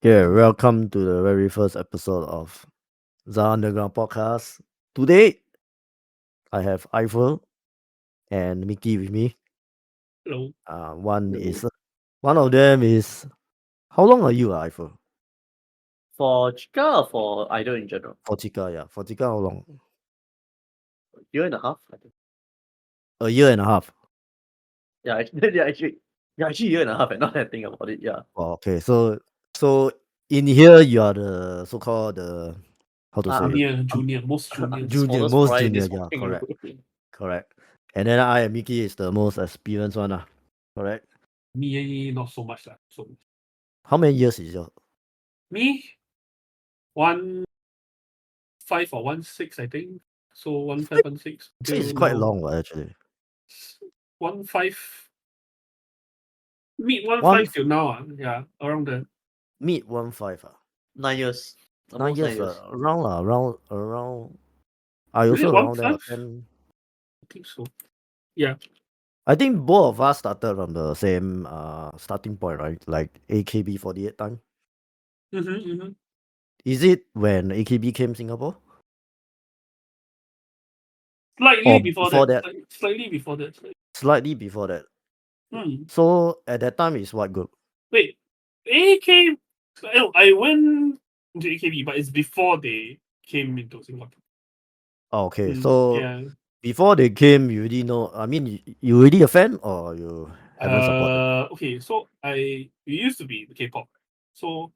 Yeah, welcome to the very first episode of the Underground Podcast. Today, I have Eiffel and Mickey with me. Hello. One Hello. is one of them is how long are you, Eiffel? For Chika or for idol in general? For Chika, yeah. For Chika, how long? Year and a half, I think. A year and a half. Yeah, actually, actually year and a half, and now that I think about it, yeah. Oh, okay, so in here you are the so-called the how to say Junior, most junior. junior, Smallest most fry in junior, this yeah, whole thing. correct. And then I and Mickey is the most experienced one, correct. Me, not so much. So How many years is your me, 1.5 or 1.6, I think. So 1.5, 1.6. Actually, it's quite long, actually. 1.5. Meet One 1.5 till now. Yeah, around there. Meet 1.5. 9 years. 9 Almost 9 years, years. around. I Is it also around there. 1.5? 10. I think so. Yeah. I think both of us started from the same starting point, right? Like AKB48 time. Mm-hmm. Is it when AKB came Singapore? Slightly Or before before that. that? Slightly before that. Slightly before that. Hmm. So at that time is what group? Wait, AK. I went into AKB, but it's before they came into Singapore. Oh, okay, so Yeah. before they came, you already know. I mean, you already a fan or you haven't supported? Okay, so we used to be Kpop. So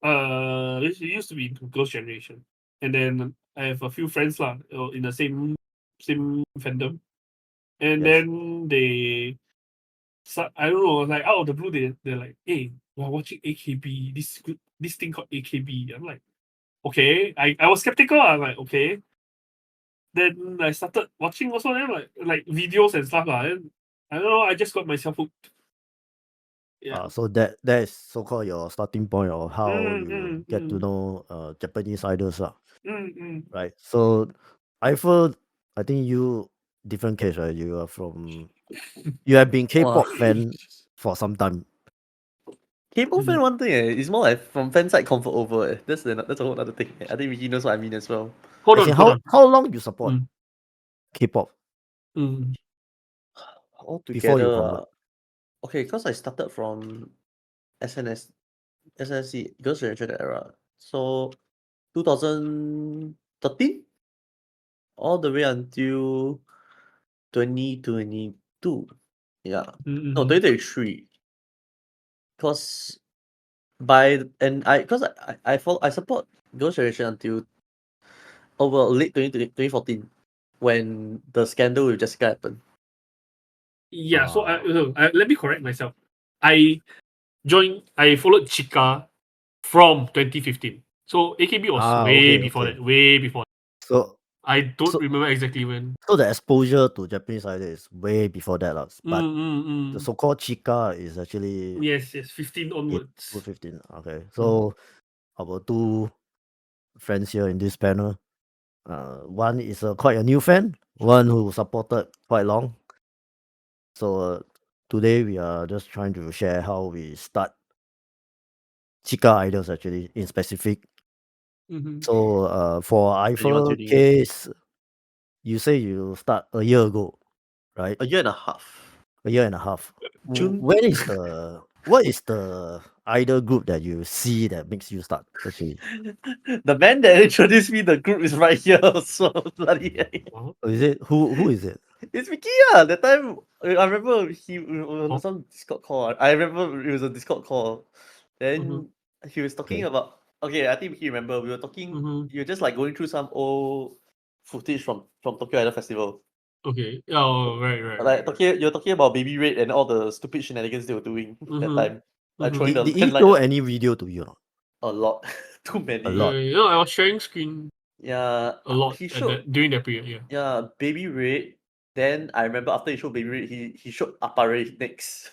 it used to be Girls' Generation, and then I have a few friends lah in the same fandom, and Yes. then I don't know, like out of the blue they're like, hey, we're watching AKB, this thing called AKB. I'm like, okay. I was skeptical. I'm like, okay. Then I started watching also, then like videos and stuff lah. And I don't know, I just got myself hooked. Yeah. So that is so-called your starting point of how Mm, you mm, get to mm, know Japanese idols, mm. right? So Eiffel, I think you different case, right? You are from you have been Wow. K-pop fan for some time. K-pop fan one thing, it's more like from fan side comfort over. That's a whole other thing. I think Vicky knows what I mean as well. Hold As on, in, hold on. how long you support Mm, K-pop mm. before you Altogether, convert? okay, because I started from SNSC, Girls' Generation era. So 2013 all the way until 2022. Yeah. No, Mm-hmm. 2023. Because I support Girls' Generation until over late 2014 when the scandal with Jessica happened. Yeah, so let me correct myself. I followed Chika from 2015. So AKB was way Okay, before okay. that. Way before. So I don't so remember exactly when. so the exposure to Japanese idol is way before that, but the Mm. so-called Chika is actually Yes, 15 onwards. 15. Okay, so our two friends here in this panel, one is quite a new fan, one who supported quite long. So today we are just trying to share how we start Chika idols actually in specific. Mm-hmm. So for Anyone Eiffel tuning in? case, you say you start a year ago, right? A year and a half. A year and a half. June. What is the idol group that you see that makes you start actually? The man that introduced me the group is right here. So bloody heck. Uh-huh. Is it who is it? It's Mickey. That time I remember he on some Discord call. I remember it was a Discord call. Then he was talking Okay. about. Okay, I think he remember. We were talking. Mm-hmm. You were just like going through some old footage from Tokyo Idol Festival. Okay. Oh, right. Like you're talking about Baby Red and all the stupid shenanigans they were doing that time. Like throwing the Did he pen show light any video to you? a lot, too many. A lot. I was sharing screen Yeah, a lot he showed. during that period. Yeah. Yeah, Baby Red. Then I remember after he showed Baby Red, he showed Apare next.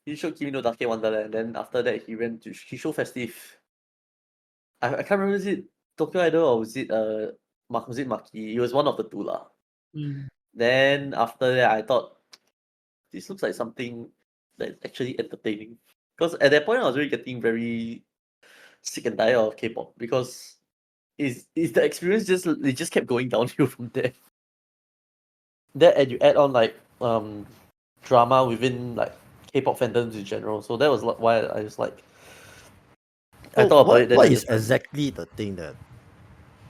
He showed Kimi no Dake Wonderland. Then after that, he showed Festive. I can't remember, is it Tokyo Idol or was it Maki? It was one of the two lah. Mm. Then after that, I thought this looks like something that's actually entertaining. Because at that point, I was really getting very sick and tired of K-pop because is the experience just kept going downhill from there. That and you add on like drama within like K-pop fandoms in general. So that was why I just like I So thought about it. Then what I is just went. exactly the thing that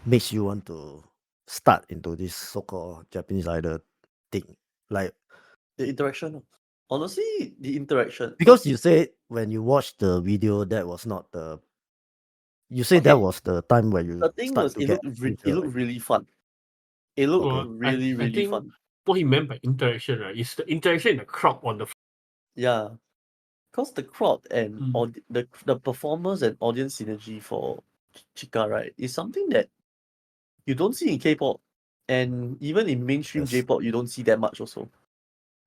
makes you want to start into this so-called Japanese idol thing? Like, The interaction. Honestly, the interaction. because you say when you watch the video, that was not the. You say that Okay, was the time where the you thing start was to it get looked future, right? really fun. It looked Okay. really I think fun. what he meant by interaction, right, is the interaction in the crowd on the Yeah, because the crowd and Mm. the performers and audience synergy for Chika, right, is something that you don't see in K-pop, and even in mainstream Yes. J-pop, you don't see that much also.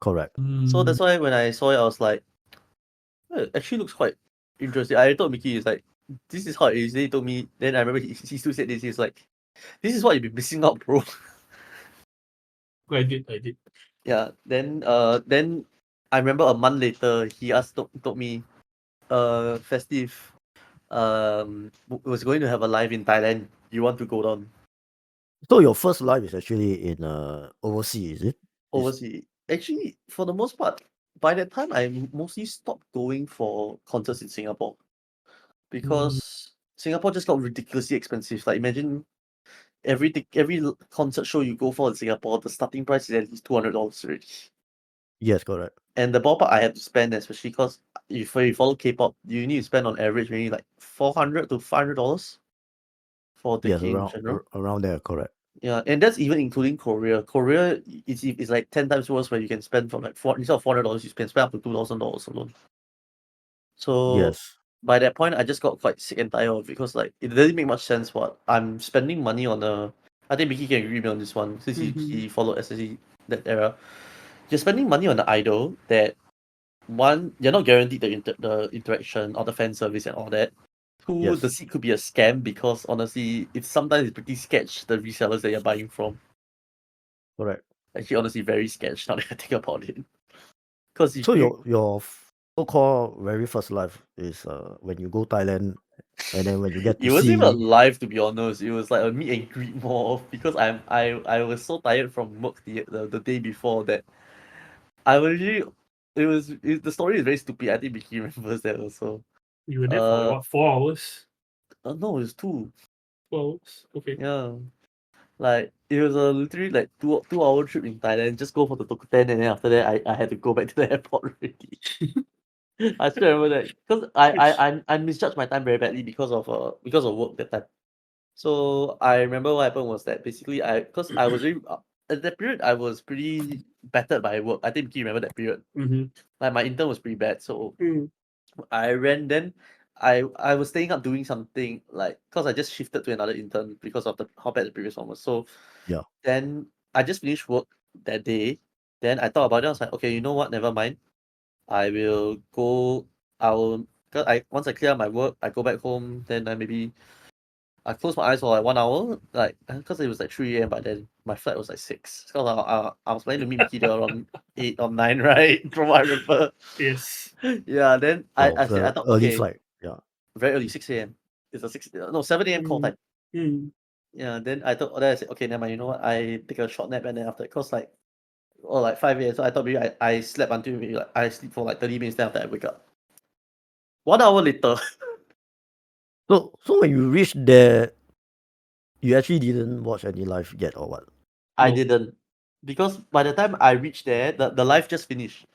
Correct. So Mm. that's why when I saw it, I was like, it actually looks quite interesting. I told Mickey, it's like, this is how it is. Then he told me, then I remember he still said this. He's like, this is what you've been missing out, bro. I did. Yeah. Then I remember a month later, he told me, Festive, was going to have a live in Thailand. You want to go down So your first live is actually in overseas, is it? overseas? Actually, for the most part, by that time, I mostly stopped going for concerts in Singapore because Singapore just got ridiculously expensive. Like imagine every concert show you go for in Singapore, the starting price is at least $200 already. Yes, correct. And the ballpark I had to spend, especially because if you follow K-pop, you need to spend on average maybe like $400 to $500 for Yes, ticket in general. around there, correct. Yeah, and that's even including Korea. Korea is like 10 times worse, where you can spend from like instead of $400, you can spend up to $2,000 alone. So Yes. by that point, I just got quite sick and tired of it because like it doesn't make much sense. What I'm spending money on I think Mickey can agree with me on this one since he followed SSE that era. You're spending money on the idol that one, you're not guaranteed the interaction or the fan service and all that. Two, Yes. the seat could be a scam because honestly, sometimes it's pretty sketch the resellers that you're buying from. Correct. Actually, honestly, very sketch now that I think about it. Because So your so-called very first live is when you go Thailand, and then when you get to it wasn't even a see. live, to be honest. It was like a meet and greet more because I was so tired from work the day before that I was really the story is very stupid. I think Mickey remembers that also. You were there for like, what, 4 hours? No, it's 2. 4 hours? Okay. Yeah. Like it was a literally like 2 hour trip in Thailand. Just go for the Tokuten, and then after that I had to go back to the airport already. I still remember that because I misjudged my time very badly because of work that time. So I remember what happened was that basically because I was really at that period I was pretty battered by work. I think you remember that period. Like my intern was pretty bad, so I ran. Then I was staying up doing something like because I just shifted to another intern because of how bad the previous one was. So Yeah. then I just finished work that day. Then I thought about it. I was like, okay, you know what? Never mind. I will go. I will. Cause once I clear my work, I go back home. Then I close my eyes for like 1 hour. Like because it was like 3 a.m. But then my flight was like 6. Because I was planning to meet Mickey there around 8 or 9, right? From what I remember. Yes. Yeah. Then Oh, I said I thought early okay, flight. Yeah. very early 6 a.m. It's a 7 a.m. call time. Yeah. Then I said okay, never mind. You know what? I take a short nap and then after cause like. Or like 5 a.m. So I thought maybe I slept until maybe like I sleep for like 30 minutes. Then after I wake up. 1 hour later, So when you reach there, you actually didn't watch any live yet, or what? I No. didn't because by the time I reached there, the live just finished.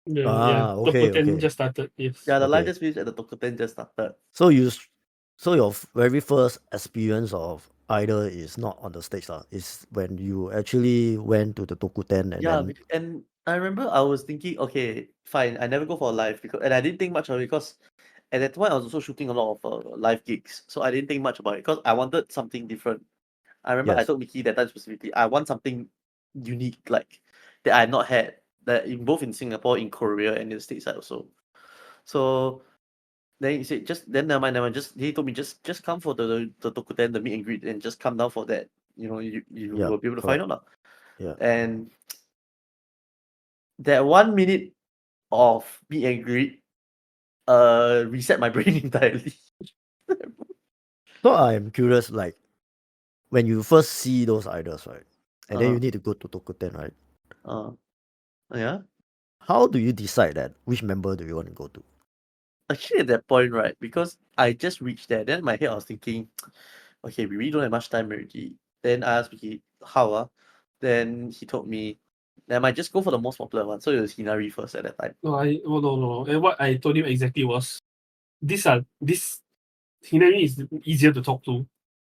Yeah. Okay, Tokuten okay. just started. Yes. Yeah, the live Okay. just finished and the Tokuten just started. So your very first experience of idol is not on the stage, it's when you actually went to the Tokuten and Yeah, then and I remember I was thinking, okay, fine, I never go for a live and I didn't think much of it because at that point I was also shooting a lot of live gigs, so I didn't think much about it because I wanted something different. I remember I yes, told Mickey that time specifically, I want something unique, like that I had not had that in both in Singapore, in Korea, and in the States also. So then he said, just then never mind, never mind. He told me just come for the Tokuten, the meet and greet, and just come down for that. You know, you yeah, will be able to find correct, out now. yeah, And that 1 minute of meet and greet reset my brain entirely. So I'm curious, like when you first see those idols, right? And then you Uh-huh. need to go to Tokuten, right? Yeah. How do you decide that which member do you want to go to? Actually, at that point, right, because I just reached there, then in my head I was thinking, okay, we really don't have much time already. Then I asked Mickey, how? Then he told me, I might just go for the most popular one. So it was Hinari first at that time. No. And what I told him exactly was this Hinari is easier to talk to.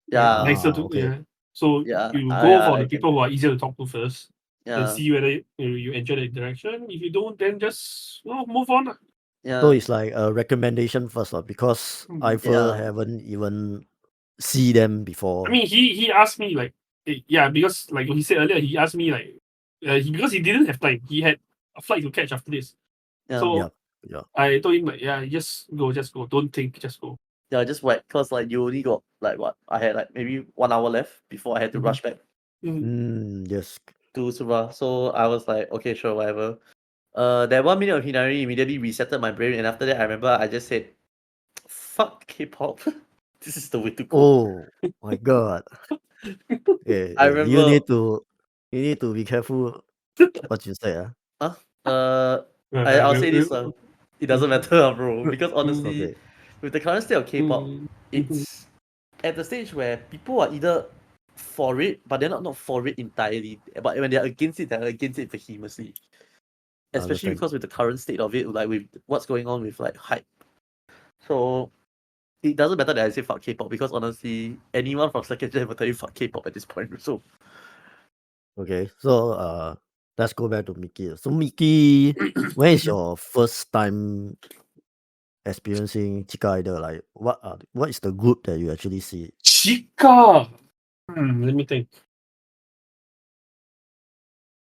Yeah. Like, nicer to okay. So Yeah. you go for I the people who are easier to talk to first. And Yeah. see whether you enjoy the interaction. If you don't, then just move on. So Yeah. it's like a recommendation first, because Eiffel Yeah. haven't even see them before. I mean, he asked me like, because like he said earlier, he asked me like, because he didn't have time. He had a flight to catch after this. Yeah. So Yeah. I told him like, just go. Don't think, just go. Yeah, just wait, cause like you only got like what? I had like maybe 1 hour left before I had to Mhm. rush back Yes. to Suva. So I was like, okay, sure, whatever. That 1 minute of Hinari immediately resetted my brain, and after that, I remember I just said, "Fuck K-pop, this is the way to go." Oh my god. I You remember. need to be careful what you say. I'll say this. It doesn't matter, bro. Because honestly, Okay. with the current state of K-pop, it's at the stage where people are either for it, but they're not for it entirely. But when they're against it, they're against it vehemently. I Especially understand. because with the current state of it, like with what's going on with like hype. So it doesn't matter that I say fuck K-pop, because honestly, anyone from second gen will tell you fuck K-pop at this point. So Okay. So let's go back to Mickey. So Mickey, when is your first time experiencing Chika idol? Like what is the group that you actually see? Chika. Let me think.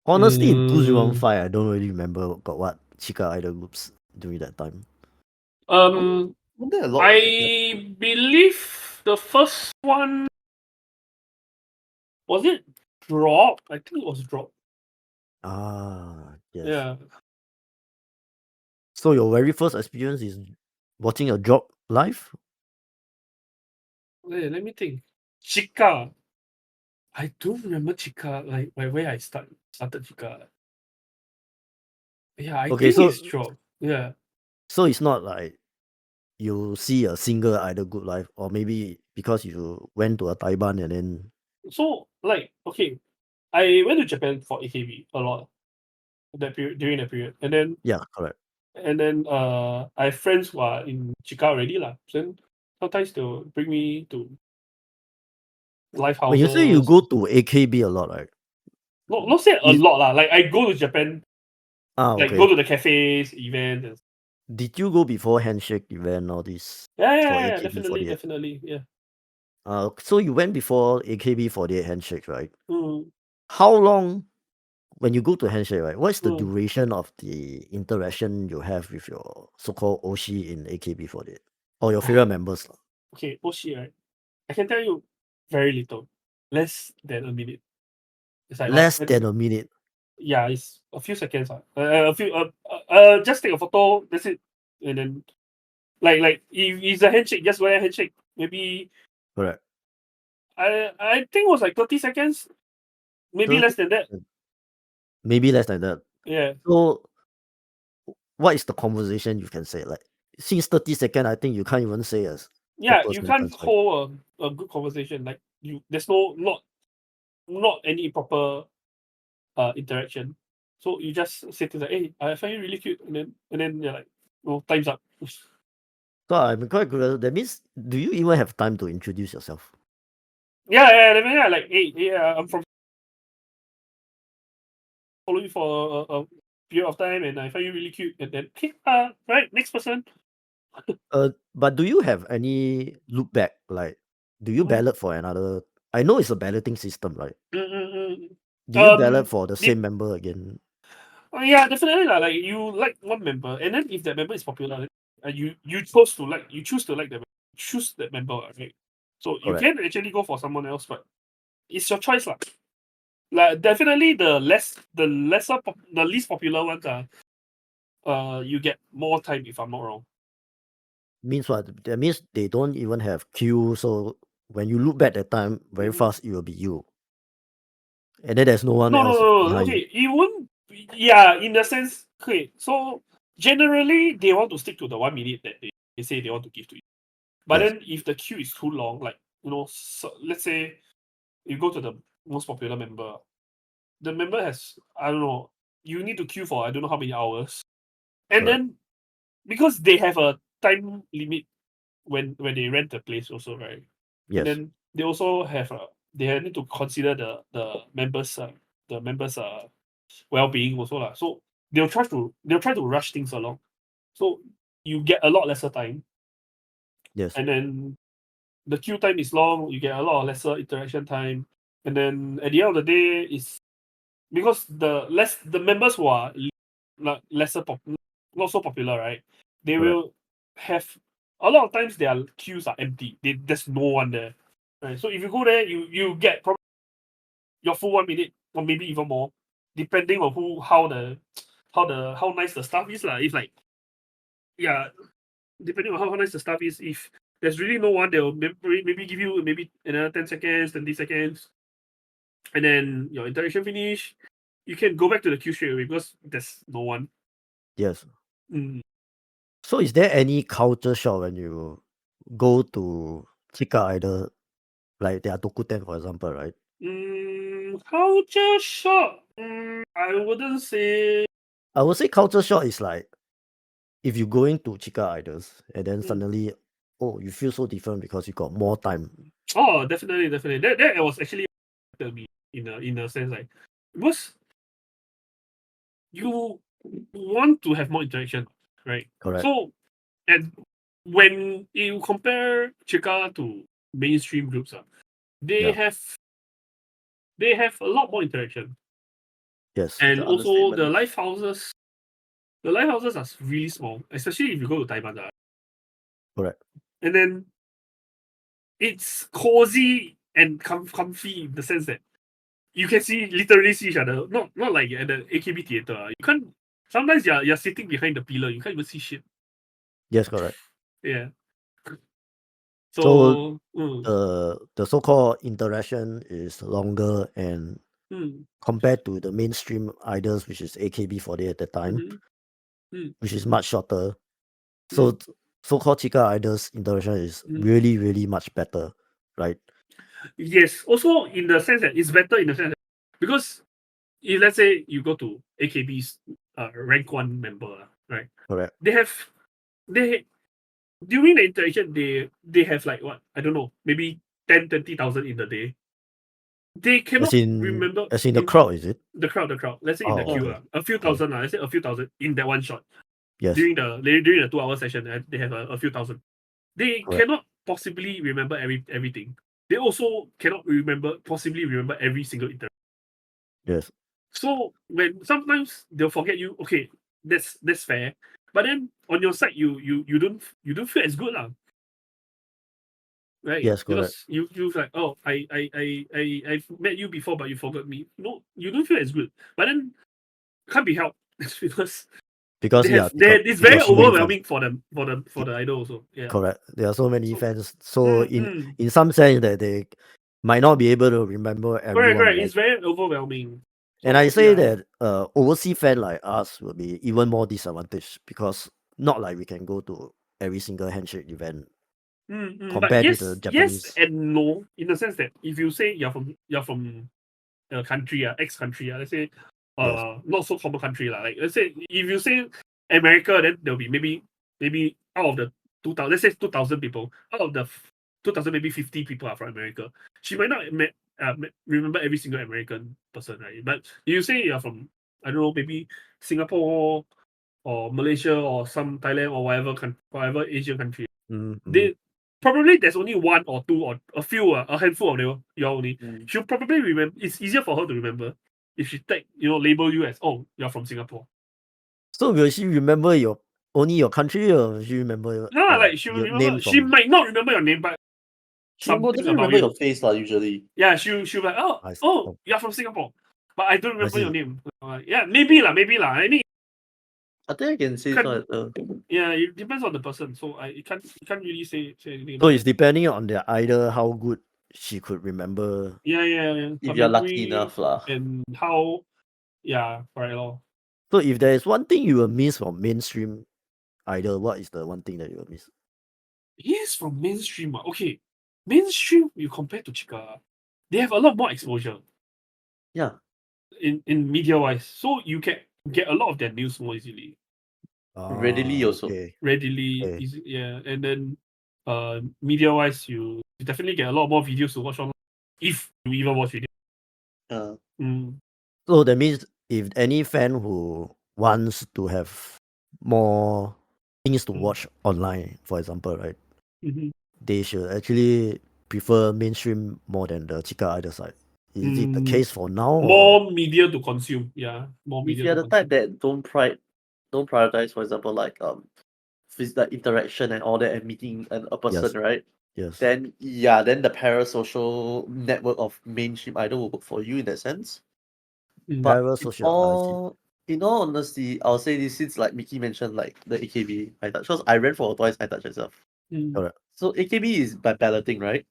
Honestly, in 2015, I don't really remember got what Chika idol groups during that time. wasn't there a lot? I believe the first one was it Drop. I think it was Drop. Yes. Yeah. So your very first experience is watching a drop live? Let me think. Chika. I don't remember Chika, like where I started Chika. Yeah, I Okay, think it's Drop. Yeah. so it's not like you see a single idol group live, or maybe because you went to a Taiwan and then So like, okay, I went to Japan for AKB a lot during that period, and then correct. I have friends who are in Chika already lah. Then sometimes they'll bring me to live When you houses. say you go to AKB a lot, right? Not say a Is- lot lah. Like I go to Japan, like go okay. to the cafes, events. And Did you go before handshake event all this for yeah, AKB48? definitely, yeah. So you went before AKB48 handshake, right? Mm, How long when you go to handshake, right? What's the mm. duration of the interaction you have with your so-called Oshi in AKB48 or your favorite members? Okay, Oshi, right? I can tell you very little, less than a minute. It's like Less than a minute. yeah, it's a few seconds. A few. Just take a photo. That's it, and then like if it's a handshake, just wear a handshake. Maybe Correct. I think it was like 30 seconds, maybe 30 less than that. Maybe less than that. Yeah. So what is the conversation you can say? Like since 30 seconds, I think you can't even say as Yeah, proper you can't sentence, right? hold a good conversation. Like there's not any proper interaction. So you just say things like, "Hey, I find you really cute," and then you're like, "Oh, time's up." So I'm quite curious. That means, do you even have time to introduce yourself? Yeah. Like, hey, I'm from follow you for a period of time, and I find you really cute. And then, okay, right, next person. But do you have any look back? Like, do you ballot for another? I know it's a balloting system, right? Do you ballot for the same member again? Yeah, definitely lah. Like you like one member, and then if that member is popular, you choose to like choose that member, right? So you Correct. can actually go for someone else, but it's your choice lah. Like definitely the least popular ones are you get more time if I'm not wrong. Means what? That means they don't even have queue. So when you look back at time, very Mhm. fast, it will be you. And then there's no one No, no, else no, no. behind you. Okay, it won't. Yeah, in the sense, okay. So generally, they want to stick to the 1 minute that they say they want to give to you. But Yes. then, if the queue is too long, like so let's say you go to the most popular member, the member has, I don't know, you need to queue for I don't know how many hours, and Correct. then because they have a time limit when they rent the place also, right? And Yes. then they also have they need to consider the members well-being also lah. So they'll try to rush things along. So you get a lot lesser time, Yes. and then the queue time is long. You get a lot of lesser interaction time, and then at the end of the day is because the members who are not so popular, right? They Correct. will have a lot of times their queues are empty. There's no one there, right? So if you go there, you get probably your full 1 minute or maybe even more, depending on how nice the staff is lah. If like yeah, depending on how nice the staff is, if there's really no one, they'll maybe give you maybe another 10 seconds, 20 seconds, and then your interaction finish. You can go back to the queue straight away because there's no one. Yes. Mm. So is there any culture shock when you go to Chika either like their Dokuten, for example, right? Culture shock. I wouldn't say. I would say culture shock is like if you going to Chika Idols and then Mm. suddenly, oh, you feel so different because you got more time. Oh, definitely. That was actually me in a sense like because you want to have more interaction, right? Correct. So, and when you compare Chika to mainstream groups, they Yeah. have a lot more interaction, Yes. and The also understatement. the live houses are really small, especially if you go to Taiwan, Correct. and then it's cozy and comfy in the sense that you can literally see each other. Not like at the AKB theater. You can't. Sometimes you're sitting behind the pillar. You can't even see shit. Yes, correct. Yeah. So So the so-called interaction is longer and compared to the mainstream idols, which is AKB48 at the time, which is much shorter. So so-called Chika idols interaction is really, really much better, right? yes. Also in the sense that it's better in the sense that because if let's say you go to AKB's rank 1 member, right? Correct. They during the interaction they have like what I don't know, maybe 10,000-20,000 in the day. They cannot remember As in the crowd, is it? the crowd. Let's say in the Oh, queue, okay. a few thousand. Let's say a few thousand in that one shot. Yes. During the 2-hour session, they have a few thousand. They Correct. cannot possibly remember everything. They also cannot possibly remember every single interaction. Yes. So when sometimes they'll forget you, okay, that's fair. But then on your side, you don't feel as good lah. Right? Yes, correct. Because you like, oh, I've met you before, but you forgot me. No, you don't feel as good. But then can't be helped because Because it's they very got so many fans. overwhelming for the idol also. Yeah. Correct. There are so many So- fans. So in some sense that they might not be able to remember everyone. Correct. Right? It's very overwhelming. And I say yeah. that overseas fan like us will be even more disadvantaged because not like we can go to every single handshake event But compared to the yes Japanese. and no, in the sense that if you say you're from a country, X country, let's say Yes. not so common country like let's say if you say America, then there'll be maybe out of the 2,000, let's say 2,000 people, out of the 2,000 maybe 50 people are from America. She might not remember every single American person, right? But you say you're from I don't know, maybe Singapore or Malaysia or some Thailand or whatever Asian country. They probably there's only one or two or a few, a handful of them, you're only. She'll probably remember. It's easier for her to remember if she label you as, oh, you're from Singapore. So will she remember only your country, or will she remember No, like she will your remember. name She from? might not remember your name, but She will something definitely about remember you. your face usually. Yeah, she'll be like, oh, you're from Singapore, but I don't remember your name. Yeah, maybe lah. I mean, I think I can say Can't- so. Yeah, it depends on the person. So you can't really say anything. So about it's it. depending on the either how good she could remember. Yeah. If Her you're lucky memory enough, lah. and how. Yeah, right. Lor. So if there is one thing you will miss from mainstream idol, what is the one thing that you will miss? Yes, from mainstream. Okay, mainstream you compare to Chika, they have a lot more exposure Yeah. in media wise, so you can get a lot of their news more easily, Readily also. Okay. readily. Okay. Yeah, and then media wise, you definitely get a lot more videos to watch online if you even watch video. Mm, So that means if any fan who wants to have more things to Mm. watch online, for example, right, mhm. they should actually prefer mainstream more than the Chika idol side. Is it the Mm, case for now? Or? More media to consume. Yeah, more If media you're to the consume. type that don't prioritize, for example, like physical interaction and all that, and meeting a person, Yes. right? Yes. Then the parasocial network of mainstream idol will work for you in that sense. Mm. But Parasocial, I see. in all honesty, I'll say this since like Mickey mentioned like the AKB high touch. Because I ran for Twice high touch myself. Mm, Correct. So AKB is by balloting, right?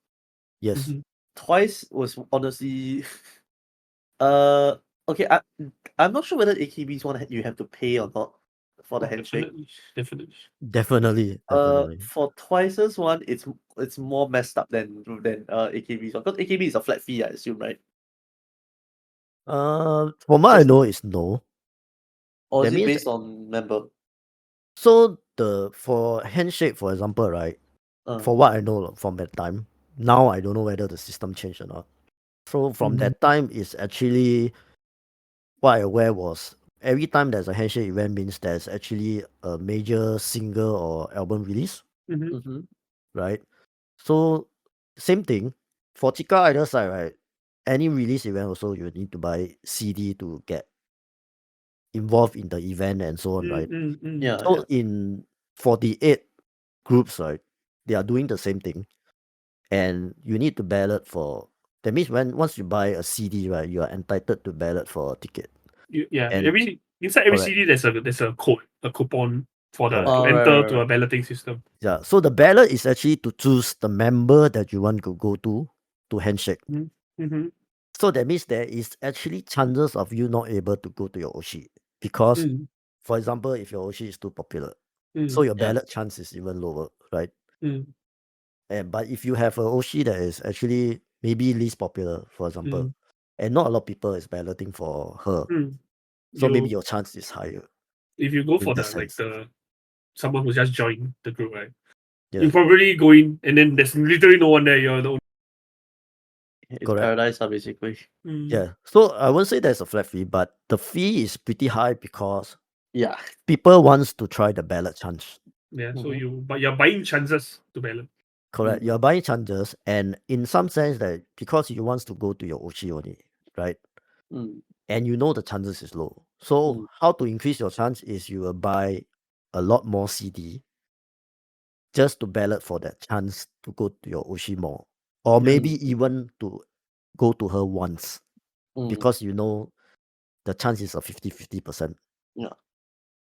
Yes. mhm. Twice was honestly okay, I'm not sure whether AKB is one you have to pay or not for the handshake. Definitely. Definitely. For Twice's one, it's more messed up than AKB's one. Because AKB is a flat fee, I assume, right? From what I Just know is no. or That is it means based on member? so for handshake, for example, right? For what I know from that time, now I don't know whether the system changed or not. So from that time, it's actually what I aware was every time there's a handshake event means there's actually a major single or album release, Mm-hmm. right? So same thing for Chika either side, right? Any release event also you need to buy CD to get involved in the event and so on, right? Yeah, So in 48 groups, right, they are doing the same thing. And you need to ballot for that means once you buy a CD, right, you are entitled to ballot for a ticket. And Inside every correct. CD there's a code, a coupon for the Correct. to Oh, enter to right. a balloting system. Yeah. So the ballot is actually to choose the member that you want to go to handshake. Mm-hmm. So that means there is actually chances of you not able to go to your Oshi because, for example, if your Oshi is too popular, so your ballot chance is even lower, right? But if you have a Oshi that is actually maybe least popular, for example, and not a lot of people is balloting for her, so maybe your chance is higher. If you go in for this the someone who just joined the group, right? Yes. You probably go in and then there's literally no one there. You're the only. It's Correct. paradise, basically. Yeah. So I won't say there's a flat fee, but the fee is pretty high because people wants to try the ballot chance. Yeah. So you're buying chances to ballot. Correct. You're buying chances, and in some sense that because you wants to go to your Ochi only, right? And you know the chances is low. So how to increase your chance is you will buy a lot more CD just to ballot for that chance to go to your Oshi more. Or maybe even to go to her once. Because you know the chance is a 50-50%. Yeah.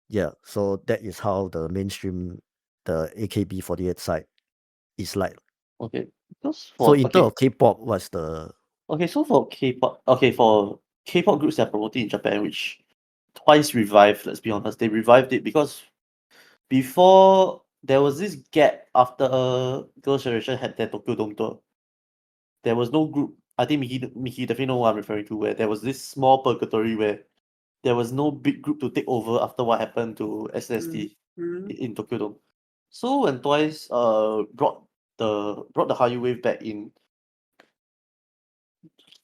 Yeah. So that is how the mainstream, the AKB48 side is like. Okay. So in terms of K-pop, what's the Okay, so for K-pop, for K-pop groups that are promoting in Japan, which Twice revived, let's be honest, they revived it because before there was this gap after Girls' Generation had their Tokyo Dome tour. There was no group. I think Mickey definitely know what I'm referring to, where there was this small purgatory where there was no big group to take over after what happened to SNSD in Tokyo Dome. So when Twice brought the Hallyu wave back in,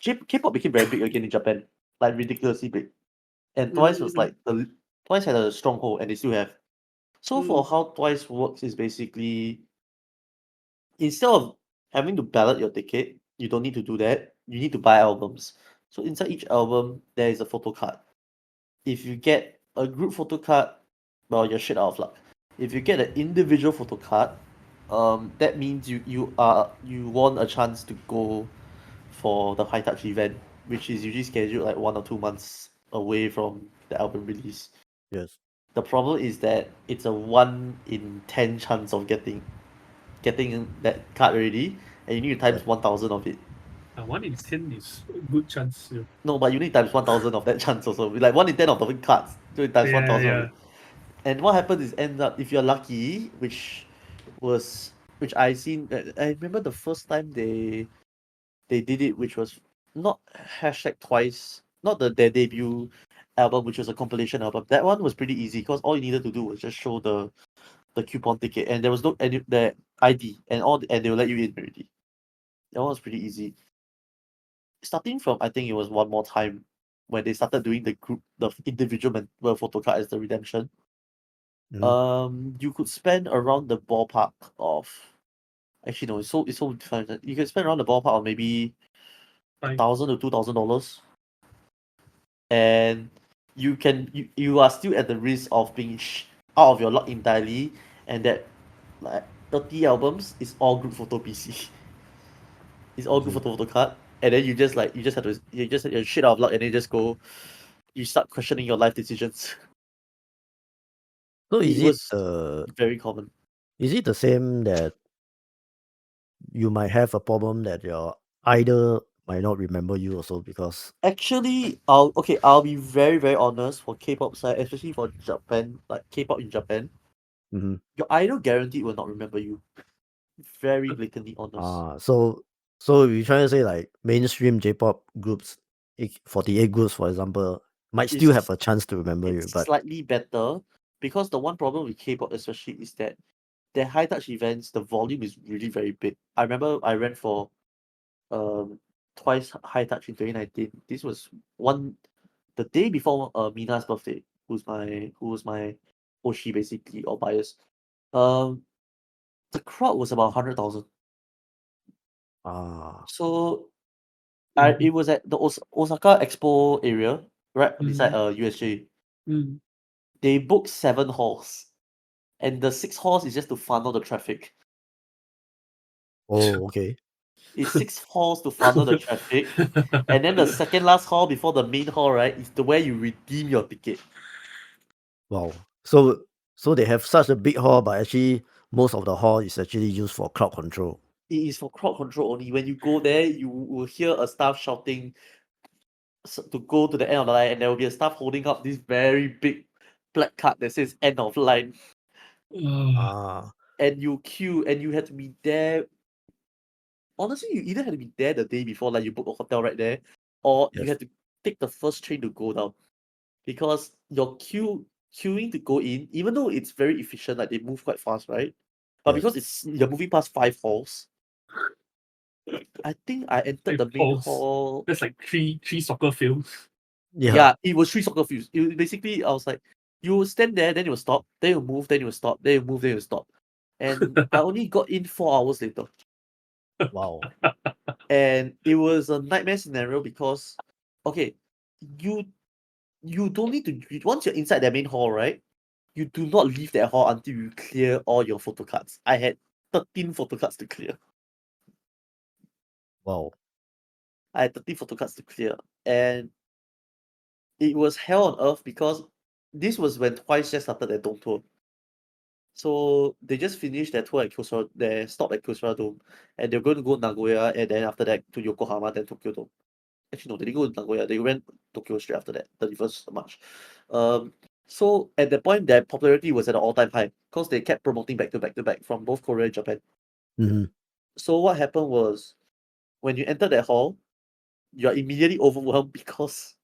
K-pop became very big again in Japan, like ridiculously big. And Twice was like Twice had a stronghold, and they still have. So for how Twice works is basically instead of having to ballot your ticket, you don't need to do that. You need to buy albums. So inside each album, there is a photo card. If you get a group photo card, well, you're shit out of luck. If you get an individual photo card, that means you won a chance to go for the high touch event, which is usually scheduled like 1 or 2 months away from the album release. Yes. The problem is that it's a 1 in 10 chance of getting that card already, and you need to times Right. 1,000 of it. 1 in 10 is a good chance. Yeah, No, but you need times 1,000 of that chance also. Like 1 in 10 of the cards, so you times 1,000 of yeah. it. And what happens is, ends up, if you're lucky, which I seen, I remember the first time they did it, which was not hashtag twice, not their debut album, which was a compilation album. That one was pretty easy because all you needed to do was just show the coupon ticket, and there was no the ID and they will let you in already. That one was pretty easy. Starting from, I think it was One More Time when they started doing the individual photo card as the redemption. You could spend around the ballpark of, actually no, it's so different. You can spend around the ballpark of maybe Fine. $1,000 to $2,000, and you are still at the risk of being out of your luck entirely, and that like 30 albums is all group photo PC. It's all group photo card, and then you just have to you're shit out of luck, and then you start questioning your life decisions. So It was very common. is it the same that you might have a problem that your idol might not remember you also because Actually, I'll be very, very honest for K-pop side, especially for Japan, like K-pop in Japan, your idol guaranteed will not remember you. Very blatantly honest. so you're trying to say like mainstream J-pop groups, 48 groups for example, might still have It's a chance to remember you, it's but slightly better because the one problem with K-pop especially is that their high touch events, the volume is really very big. I remember I ran for twice high touch in 2019. This was the day before Mina's birthday, who was my Oshi basically, or bias. Um, the crowd was about 100,000. So it was at the Osaka Expo area, right beside USJ. Mm. They booked 7 halls, and the 6th halls is just to funnel the traffic. okay. It's 6 halls to funnel the traffic, and then the second last hall before the main hall, right, is the where you redeem your ticket. Wow. So they have such a big hall, but actually most of the hall is actually used for crowd control. It is for crowd control only. When you go there, you will hear a staff shouting to go to the end of the line, and there will be a staff holding up this very big black card that says end of line. And you queue, and you had to be there. Honestly, you either had to be there the day before, like you book a hotel right there, or you Yes. had to take the first train to go down. Because your queuing to go in, even though it's very efficient, like they move quite fast, right? But Yes. because you're moving past 5 halls, I think I entered the main hall. That's like three soccer fields. Yeah, it was 3 soccer fields. It was basically, I was like, you will stand there, then you will stop, then you move, then you will stop, then you move, then you will stop. And I only got in 4 hours later. Wow. And it was a nightmare scenario because, okay, you don't need to, once you're inside the main hall, right? You do not leave that hall until you clear all your photo cards. I had 13 photo cards to clear. Wow. I had 13 photo cards to clear. And it was hell on earth because this was when Twice just started their Dome tour. So they just finished their tour at Kyocera, their stop at Kyocera Dome, and they're going to go Nagoya, and then after that to Yokohama, then Tokyo Dome. Actually, no, they didn't go to Nagoya. They went Tokyo straight after that, 31st March. So at that point, their popularity was at an all-time high because they kept promoting back to back to back from both Korea and Japan. So what happened was, when you enter that hall, you're immediately overwhelmed because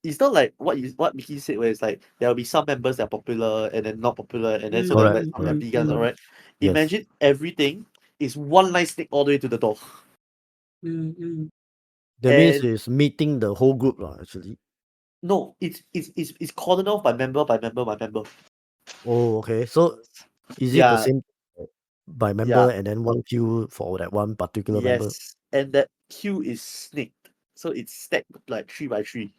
it's not like what Mickey said, where it's like there will be some members that are popular and then not popular, and then so there will be some empty guns, alright? Yes. Imagine everything is one line snake all the way to the door. That means And it's meeting the whole group actually. no, it's cordoned off by member by member by member. Oh, okay. So is it the Yeah, same by member yeah, and then one queue for that one particular member? yes. And that queue is snaked. So it's stacked like 3 by 3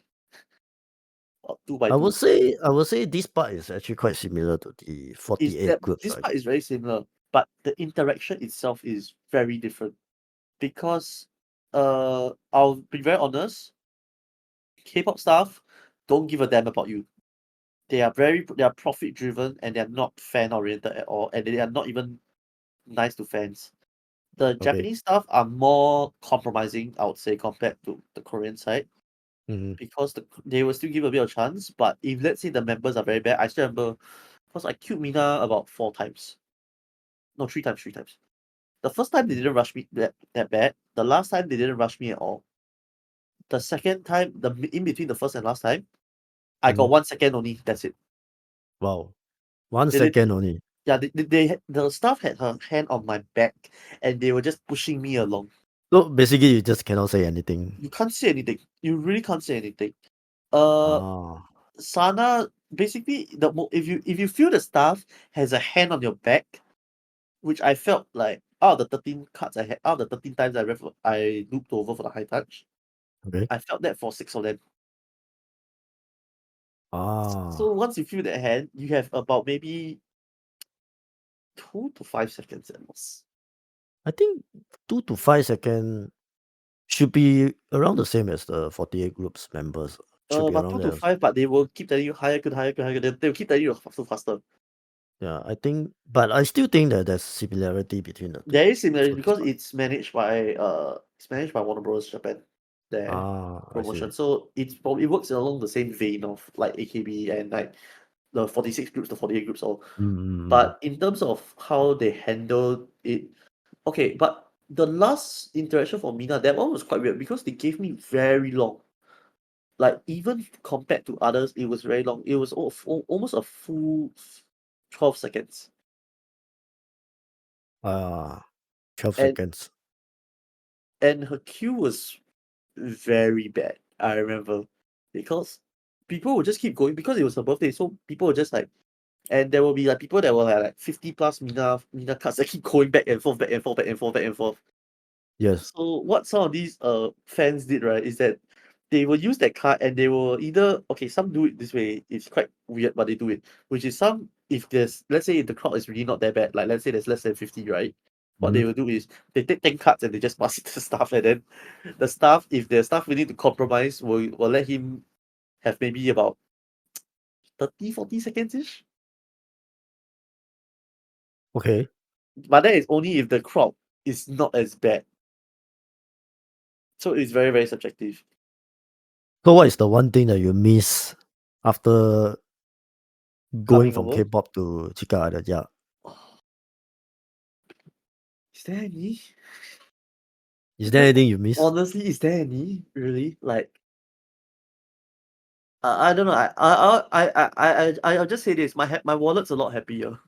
or 2 by I 2. would say this part is actually quite similar to the 48 groups, This right? part is very similar, but the interaction itself is very different. Because I'll be very honest, K-pop staff don't give a damn about you. they are profit driven and they are not fan oriented at all, and they are not even nice to fans. The Okay. Japanese staff are more compromising, I would say, compared to the Korean side, Mm-hmm. because they will still give a bit of chance. But if let's say the members are very bad, I still remember, because I queued Mina about 4 times. No, 3 times, 3 times. The first time they didn't rush me that bad. The last time they didn't rush me at all. The second time, in between the first and last time, I got Mm-hmm. 1 second only. That's it. Wow. 1 They did, second only. yeah, the staff had her hand on my back, and they were just pushing me along. So basically, you just cannot say anything. You can't say anything. You really can't say anything. Uh, Ah, Sana, basically, if you feel the staff has a hand on your back, which I felt like out of the 13 cards I had, out of the 13 times I looped over for the high touch, okay. I felt that for 6 of them. So Ah, once you feel that hand, you have about maybe 2 to 5 seconds at most. I think 2 to 5 seconds should be around the same as the 48 groups members. Should be But around 2 there to also. 5, but they will keep telling you higher, good, higher, good, higher, good. They will keep telling you faster. Yeah, I think, but I still think that there's similarity between the two. There is similarity So it's because fine. it's managed by Warner Bros. Japan, their Ah, I see. promotion. So it works along the same vein of like AKB and like the 46 groups, the 48 groups all. Mm-hmm. But in terms of how they handle it, okay, but the last interaction for Mina, that one was quite weird because they gave me very long. Like even compared to others, it was very long. It was almost a full 12 seconds. 12 And seconds. and her queue was very bad. I remember because people would just keep going because it was her birthday, so people were just like, and there will be like people that will have like 50 plus Mina cards that keep going back and forth, back and forth, back and forth, back and forth. Yes. So what some of these fans did, right, is that they will use that card and they will either, okay, some do it this way, it's quite weird, but they do it. Which is some, if there's, let's say if the crowd is really not that bad, like let's say there's less than 50, right? What they Mm-hmm. will do is they take 10 cards and they just pass it to the staff, and then the staff, if the staff willing to compromise, will let him have maybe about 30, 40 seconds ish. Okay. But that is only if the crowd is not as bad. So it's very, very subjective. So what is the one thing that you miss after going Coming from over. K-pop to Chika Island? Yeah. Is there any? Is there anything you miss? Honestly, is there any? Really? Like, I don't know. I'll just say this. My wallet's a lot happier.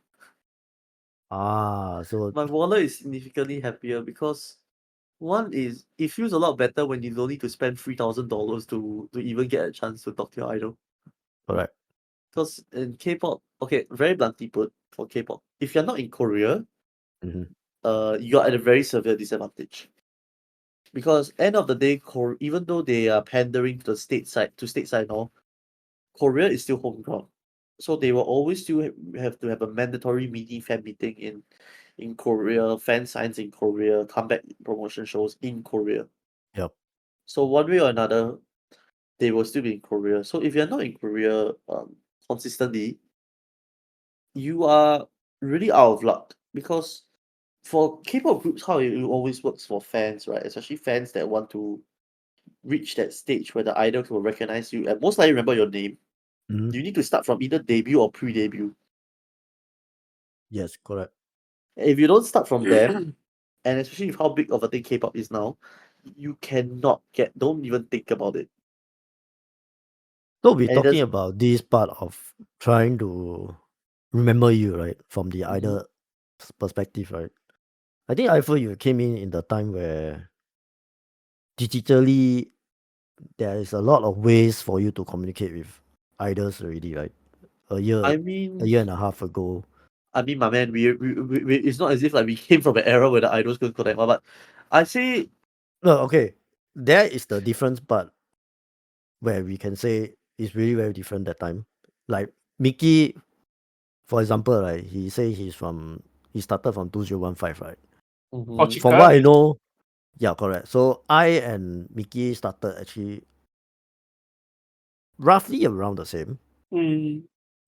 So My wallet is significantly happier because one is it feels a lot better when you don't need to spend $3,000 to even get a chance to talk to your idol. correct. Because in K-pop, okay, very bluntly put, for K-pop, if you're not in Korea, Mm-hmm. you're at a very severe disadvantage. Because end of the day, even though they are pandering to stateside and all, Korea is still home ground. So they will always still have to have a mandatory mini fan meeting in Korea, fan signs in Korea, comeback promotion shows in Korea. Yep. So one way or another, they will still be in Korea. So if you're not in Korea consistently, you are really out of luck because for K-pop groups, how it always works for fans, right? Especially fans that want to reach that stage where the idol will recognize you and most likely remember your name. Mm-hmm. You need to start from either debut or pre-debut. Yes, correct. If you don't start from there, and especially with how big of a thing K-pop is now, you cannot don't even think about it. So we're And it talking does. about this part of trying to remember you, right? From the Mhm. idol perspective, right? I think Eiffel, you came in the time where digitally there is a lot of ways for you to communicate with idols already, right? A year, I a mean, year and a half ago. my man, it's not as if like we came from an era where the idols couldn't connect, but I say, No, okay. There is the difference part where we can say it's really very different that time. Like Mickey, for example, right? He started from 2015, right? For mhm, From what Chika, I know, yeah, correct. So I and Mickey started actually roughly around the same. mm,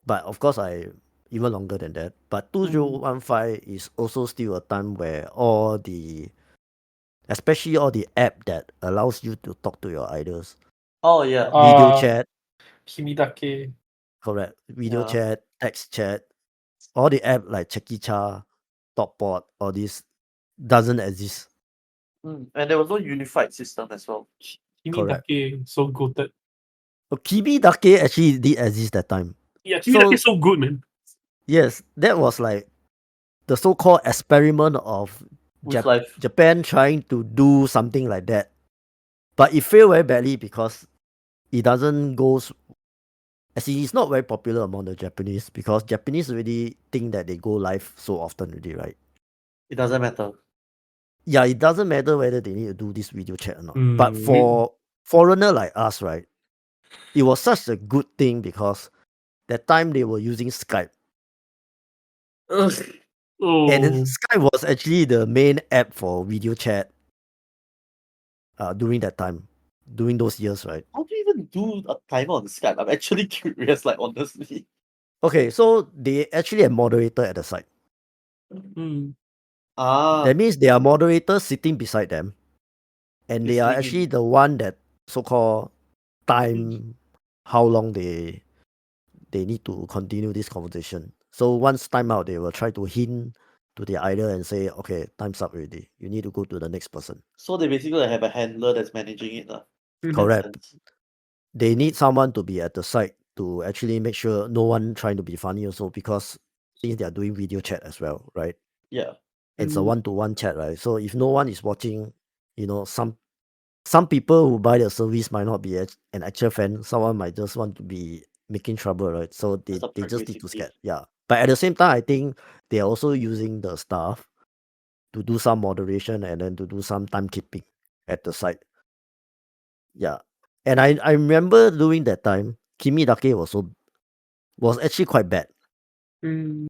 But of course, I even longer than that. But 2015 is also still a time where especially all the app that allows you to talk to your idols, Oh yeah. video chat, Kimidake. correct, video Yeah. chat, text chat, all the app like Chika, Topbot, all this doesn't exist. And there was no unified system as well. Correct. Kimidake so goated. Kibi Dake actually did exist that time. Yeah, Kimidake So so good, man. yes, that was like the so-called experiment of With life. Japan trying to do something like that. But it failed very badly because it doesn't go as in it's not very popular among the Japanese because Japanese already think that they go live so often already, right? It doesn't matter. Yeah, it doesn't matter whether they need to do this video chat or not. Mm, But for foreigner like us, right, it was such a good thing because that time they were using Skype. Ugh. And then Oh, Skype was actually the main app for video chat during that time, during those years, right? How do you even do a timer on Skype? I'm actually curious, like honestly. Okay, so they actually a moderator at the side. mm, That means there are moderators sitting beside them, and they are Listening in. actually the one that so-called time how long they need to continue this conversation. So once time out, they will try to hint to the idol and say, okay, time's up already. You need to go to the next person. So they basically have a handler that's managing it. Mhm. Correct. They need someone to be at the side to actually make sure no one trying to be funny also because since they are doing video chat as well, right? Yeah. It's a Mm. one-to-one chat, right? So if no one is watching, some people who buy the service might not be an actual fan. Someone might just want to be making trouble, right? So they Just a prick, just need to basically. scared. Yeah. But at the same time, I think they are also using the staff to do some moderation and then to do some timekeeping at the side. Yeah. And I remember during that time, Kimi Dake was actually quite bad. Mm.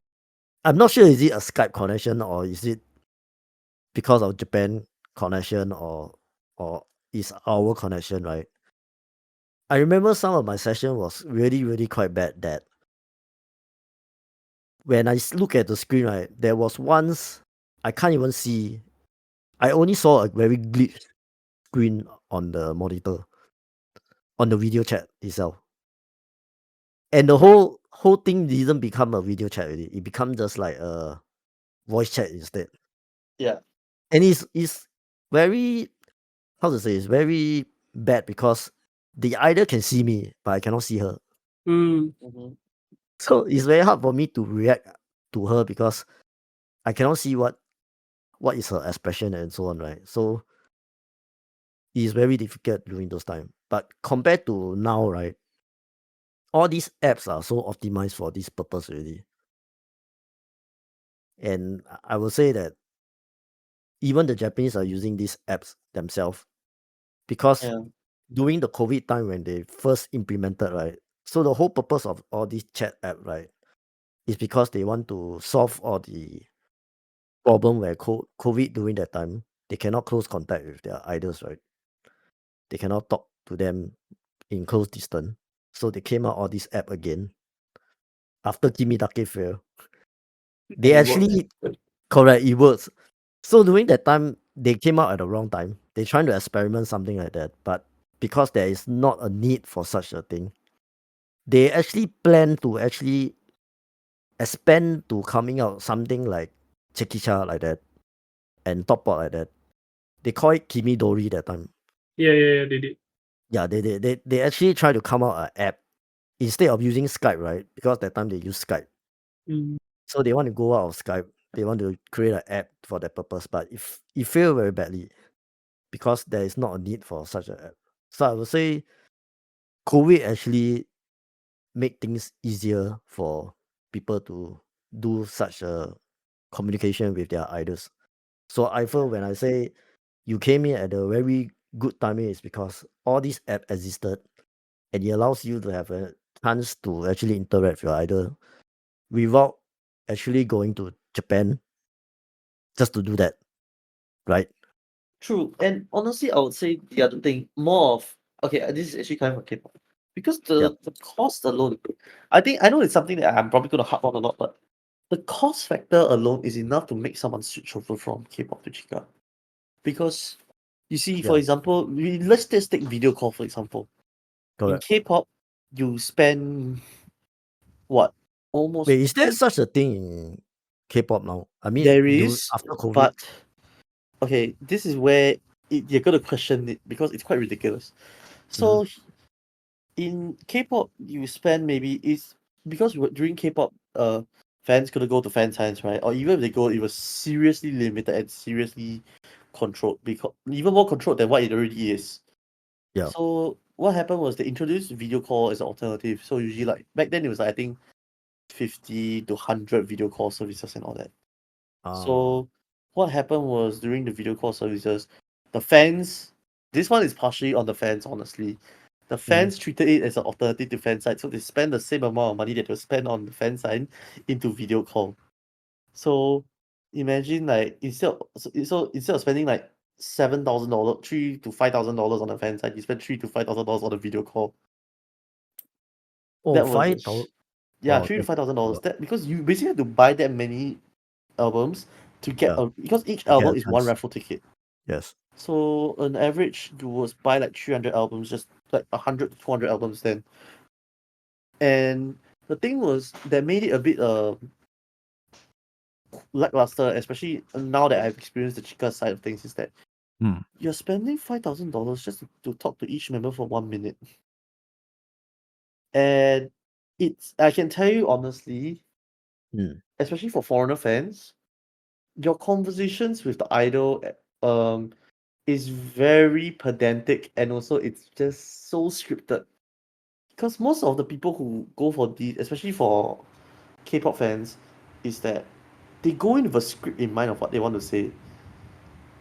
I'm not sure is it a Skype connection or is it because of Japan connection or is our connection, right? I remember some of my session was really, really quite bad that when I look at the screen, right, there was once I can't even see. I only saw a very glitched screen on the monitor, on the video chat itself. And the whole thing didn't become a video chat already. It become just like a voice chat instead. Yeah. And it's very, how to say, it's very bad because the idol can see me, but I cannot see her. Mm. Mhm. So it's very hard for me to react to her because I cannot see what is her expression and so on, right? So it's very difficult during those time. But compared to now, right, all these apps are so optimized for this purpose already. And I will say that even the Japanese are using these apps themselves because Yeah. during the COVID time when they first implemented, right? So the whole purpose of all these chat app, right, is because they want to solve all the problem where COVID during that time, they cannot close contact with their idols, right? They cannot talk to them in close distance. So they came out all this app again. After Kimi Dake failed, they And it actually correct it works. So during that time, they came out at the wrong time. They're trying to experiment something like that, but because there is not a need for such a thing, they actually plan to actually expand to coming out something like Chekisha like that and Topbot like that. They call it Kimi Dori that time. Yeah, they did. Yeah, they actually try to come out an app instead of using Skype, right? Because that time they use Skype. Mm. So they want to go out of Skype. They want to create an app for that purpose, but if it failed very badly because there is not a need for such an app. So I would say COVID actually make things easier for people to do such a communication with their idols. So I feel when I say you came in at a very good timing is because all these app existed and it allows you to have a chance to actually interact with your idol without actually going to Japan just to do that, right? True. And honestly, I would say the other thing, more of okay, this is actually coming from Kpop. because the cost alone, I know it's something that I'm probably gonna harp on a lot, but the cost factor alone is enough to make someone switch over from K-pop to Chika. Because you see, for Yeah. example, let's just take video call for example. Correct. In K-pop, you spend what? Almost Wait, is there such a thing in K-pop now? I mean, there is, after COVID. but okay, this is where you're gonna question it because it's quite ridiculous. So in K-pop, you spend maybe it's because during K-pop, fans couldn't go to fan signs, right? Or even if they go, it was seriously limited and seriously controlled, because even more controlled than what it already is. Yeah. So what happened was they introduced video call as an alternative. So usually, like back then, it was like, I think 50 to 100 video call services and all that. So what happened was during the video call services, the fans, this one is partially on the fans, honestly. The fans treated it as an alternative to fan side, so they spend the same amount of money that they spend on the fan side into video call. So imagine like instead of spending like $7,000, $3,000 to $5,000 on the fan side, you spend $3,000 to $5,000 on the video call. Oh, That was 5,000. yeah, Wow, $3,000 to $5,000. lot. That because you basically have to buy that many albums to get Yeah. because each To get album a is one chance. raffle ticket. Yes. So on average, you would buy like 300 albums, just like 100 to 200 albums then. And the thing was that made it a bit lackluster, especially now that I've experienced the Chika side of things, is that you're spending $5,000 just to talk to each member for 1 minute. And I can tell you honestly, especially for foreigner fans, your conversations with the idol is very pedantic, and also it's just so scripted. Because most of the people who go for these, especially for K-pop fans, is that they go in with a script in mind of what they want to say.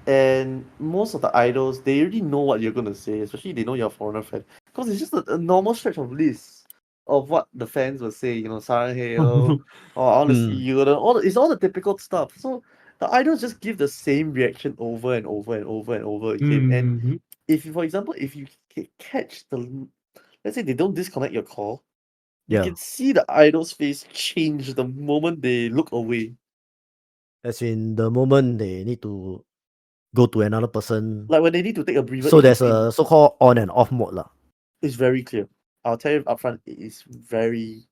And most of the idols, they already know what you're gonna say, especially they know you're a foreigner fan. Because it's just a normal stretch of lists of what the fans will say, Saranghae, or I wanna see you, it's all the typical stuff. So the idols just give the same reaction over and over and over and over again. And if you, for example, if you catch let's say they don't disconnect your call, you Yeah. can see the idol's face change the moment they look away. As in the moment they need to go to another person. Like when they need to take a breather So in there's between. a so-called on and off mode lah. It's very clear. I'll tell you upfront, it is very,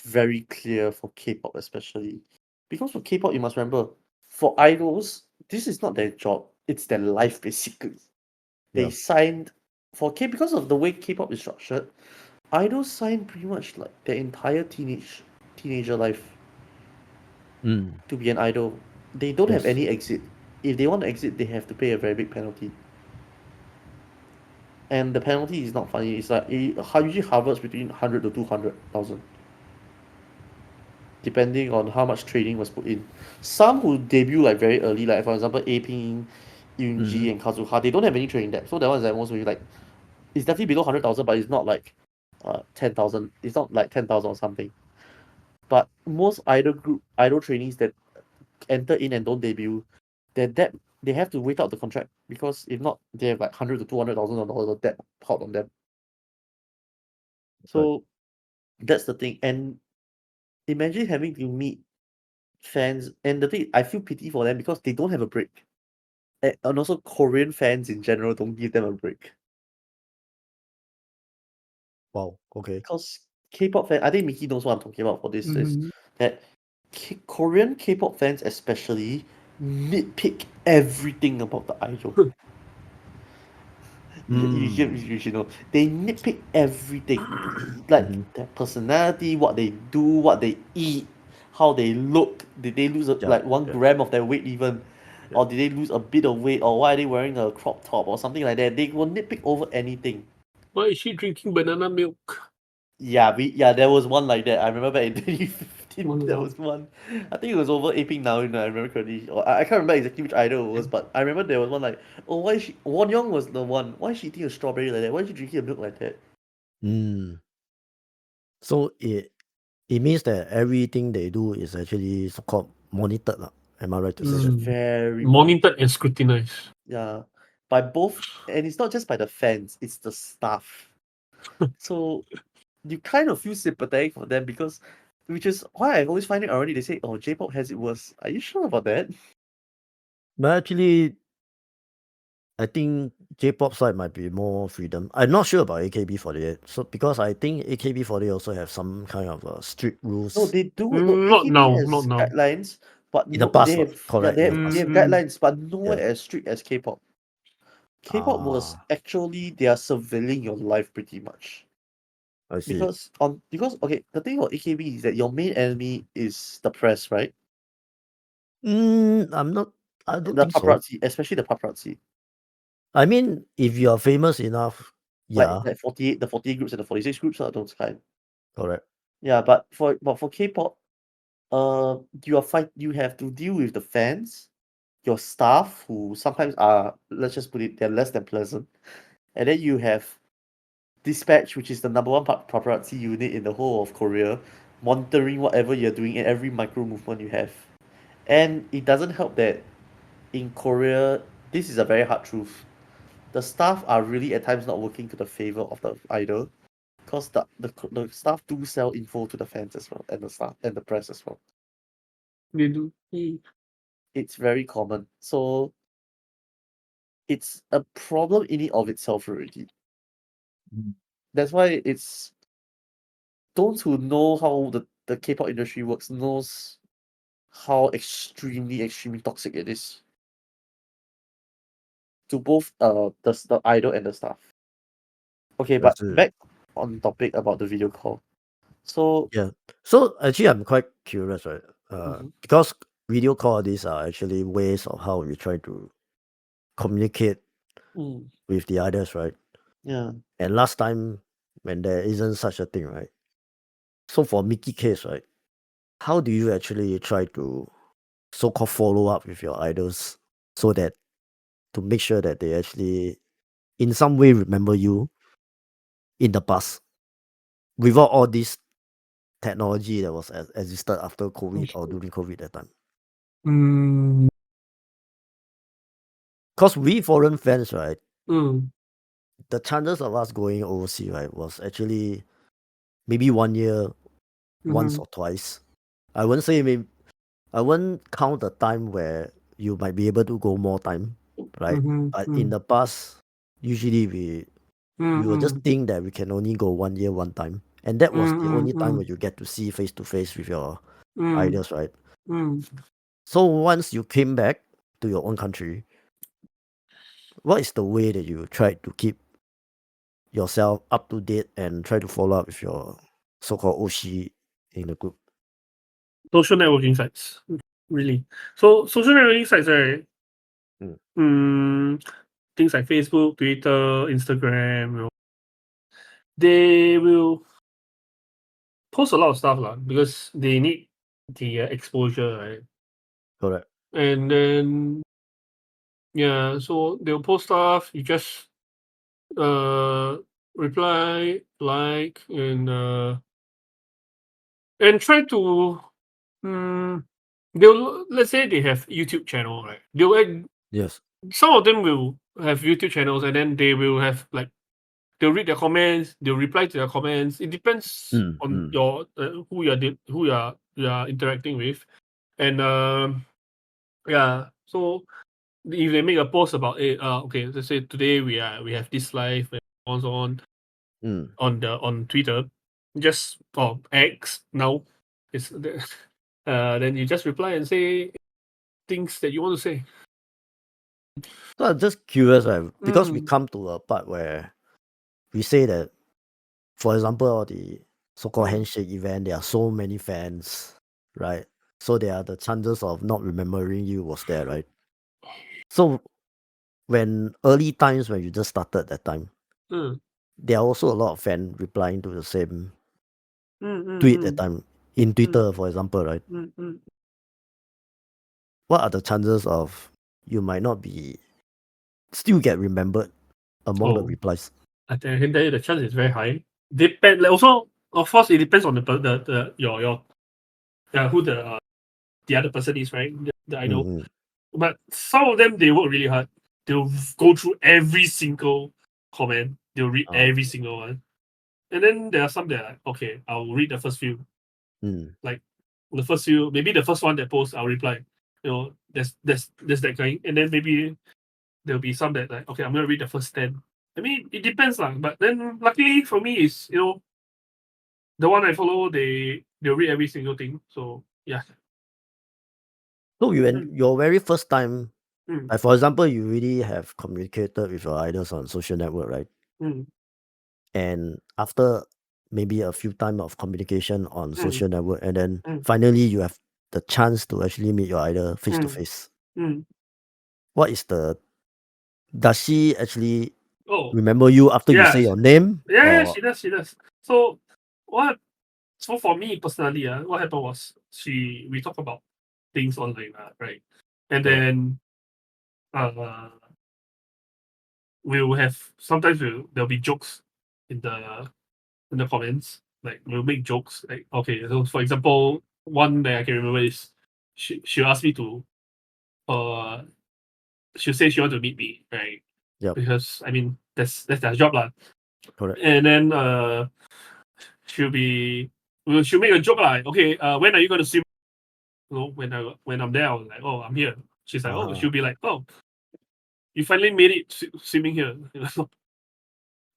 very clear for K-pop especially. Because for K-pop, you must remember, for idols, this is not their job. It's their life basically. They Yeah. signed because of the way K-pop is structured, idols sign pretty much like their entire teenager life to be an idol. They don't have Yes. any exit. If they want to exit, they have to pay a very big penalty. And the penalty is not funny. It's like it usually hovers between 100 to 200,000, depending on how much training was put in. Some who debut like very early, like for example, Aping, Yoonji, and Kazuha, they don't have any training depth. So that one is like most really like it's definitely below 100,000, but it's not like 10,000. It's not like 10,000 or something. But most idol trainees that enter in and don't debut, their debt, they have to wait out the contract, because if not, they have like 100 to 200,000 dollars of debt piled on them. So that's the thing. And imagine having to meet fans, and the thing, I feel pity for them because they don't have a break. And also Korean fans in general don't give them a break. Wow. Okay. Because K-pop fans, I think Mickey knows what I'm talking about for this, is that Korean K-pop fans especially nitpick everything about the idol. You should know. They nitpick everything. Like their personality, what they do, what they eat, how they look. Did they lose like 1 gram of their weight even? Or did they lose a bit of weight? Or why are they wearing a crop top or something like that? They will nitpick over anything. Why is she drinking banana milk? Yeah, there was one like that. I remember back in 2015, there was one. I think it was over Aping Now, I remember correctly. Or I can't remember exactly which idol it was, but I remember there was one like, oh, why is she, Won Young was the one. Why is she eating a strawberry like that? Why is she drinking a milk like that? So it means that everything they do is actually so-called monitored lah. Am I right to say It's that? very monitored and scrutinized. Yeah, by both, and it's not just by the fans, it's the staff. So you kind of feel sympathetic for them because, which is why I always find it already. They say, "Oh, J-pop has it worse." Are you sure about that? But actually, I think J-pop side might be more freedom. I'm not sure about AKB48. So because I think AKB48 also have some kind of strict No, rules they do. No, Not AKB now, has not now. guidelines, but in the no, past. they have Correct, they in the have past. guidelines, but nowhere Yeah. as strict as K-pop. K-pop was Ah, actually they are surveilling your life pretty much. I see. Because okay, the thing about AKB is that your main enemy is the press, right? I'm not. I don't The think so. paparazzi, especially the paparazzi. I mean, if you are famous enough, yeah, Like 48, the 48 groups and the 46 groups are those kind. correct. Yeah, but for K-pop, you have to deal with the fans, your staff who sometimes are, let's just put it, they're less than pleasant. And then you have Dispatch, which is the number one paparazzi unit in the whole of Korea, monitoring whatever you're doing and every micro movement you have. And it doesn't help that in Korea, this is a very hard truth. The staff are really at times not working to the favor of the idol, because the staff do sell info to the fans as well, and the staff and the press as well. They do. It's very common. So it's a problem in it of itself already. Mm. That's why it's those who know how the K-pop industry works knows how extremely toxic it is to both the idol and the staff. Okay, I but see. back on topic about the video call. So Yeah. So actually, I'm quite curious, right? Mhm. Because video call these are actually ways of how we try to communicate Mm, with the others, right? yeah. And last time when there isn't such a thing, right? So for Mickey case, right? How do you actually try to so-called follow up with your idols so that to make sure that they actually in some way remember you in the past without all this technology that was existed after COVID or during COVID that time? Mm, Because we foreign fans, right? mm, The chances of us going overseas, right, was actually maybe 1 year, once mhm, or twice. I wouldn't say maybe I wouldn't count the time where you might be able to go more time, right? mhm, But in the past, usually we will just mm, think that we can only go 1 year, one time, and that was the mm, only time mm, where you get to see face to face with your mm, idols, right? mm. So once you came back to your own country, what is the way that you try to keep yourself up to date and try to follow up with your so-called OC in the group? Social networking sites, really. So social networking sites, right? Mm. Things like Facebook, Twitter, Instagram, they will post a lot of stuff lah because they need the exposure, right? Correct. And then yeah, so they'll post stuff. You just reply, like, and try to they'll let's say they have YouTube channel, right? Yes. Some of them will have YouTube channels, and then they will have like they'll read their comments, they'll reply to their comments. It depends Mm, on mm. your who you are interacting with, and yeah. So if they make a post about it, okay, let's say today we have this live and so Mm. on Twitter, just or X now, it's then you just reply and say things that you want to say. So I'm just curious, right? Because we Mm, come to a part where we say that, for example, all the so-called mm, handshake event, there are so many fans, right? So there are the chances of not remembering you was there, right? So when early times when you just started that time, mm, there are also a lot of fans replying to the same mm, tweet that mm, time in mm, Twitter, for example, right? mm, mm. What are the chances of you might not be still get remembered among the Oh, replies? I can tell you the chance is very high. Depend like also of course it depends on the your who the other person is, right? The idol. Mm-hmm. But some of them they work really hard. They'll go through every single comment. They'll read every single one. And then there are some that are like, okay, I'll read the first few. Mm. Like the first few, maybe the first one that posts, I'll reply. You know, there's that kind. And then maybe there'll be some that like, okay, I'm gonna read the first 10. I mean, it depends lah. But then luckily for me is, you know, the one I follow, they'll read every single thing. So yeah. So Mm. your very first time, Mm. like for example, you really have communicated with your idols on social network, right? Mm. And after maybe a few time of communication on Mm. social network, and then Mm. finally you have the chance to actually meet your idol face to Mm. face. Mm. What is does she actually Oh, remember you after you say yes. your name? Yeah, Or she does. So for me personally, what happened was we talk about things online, right? And correct. then uh we will have sometimes there'll be jokes in the comments. Like we'll make jokes. Like okay, so for example, one that I can remember is she'll ask me to uh she'll say she want to meet me, right? Yep. Because I mean that's their job lah. Correct. And then she'll be she'll make a joke like, okay, when are you gonna swim? You know, when I'm there, I was like, oh, I'm here. She's like, oh, she'll be like, oh, you finally made it swimming here. You know?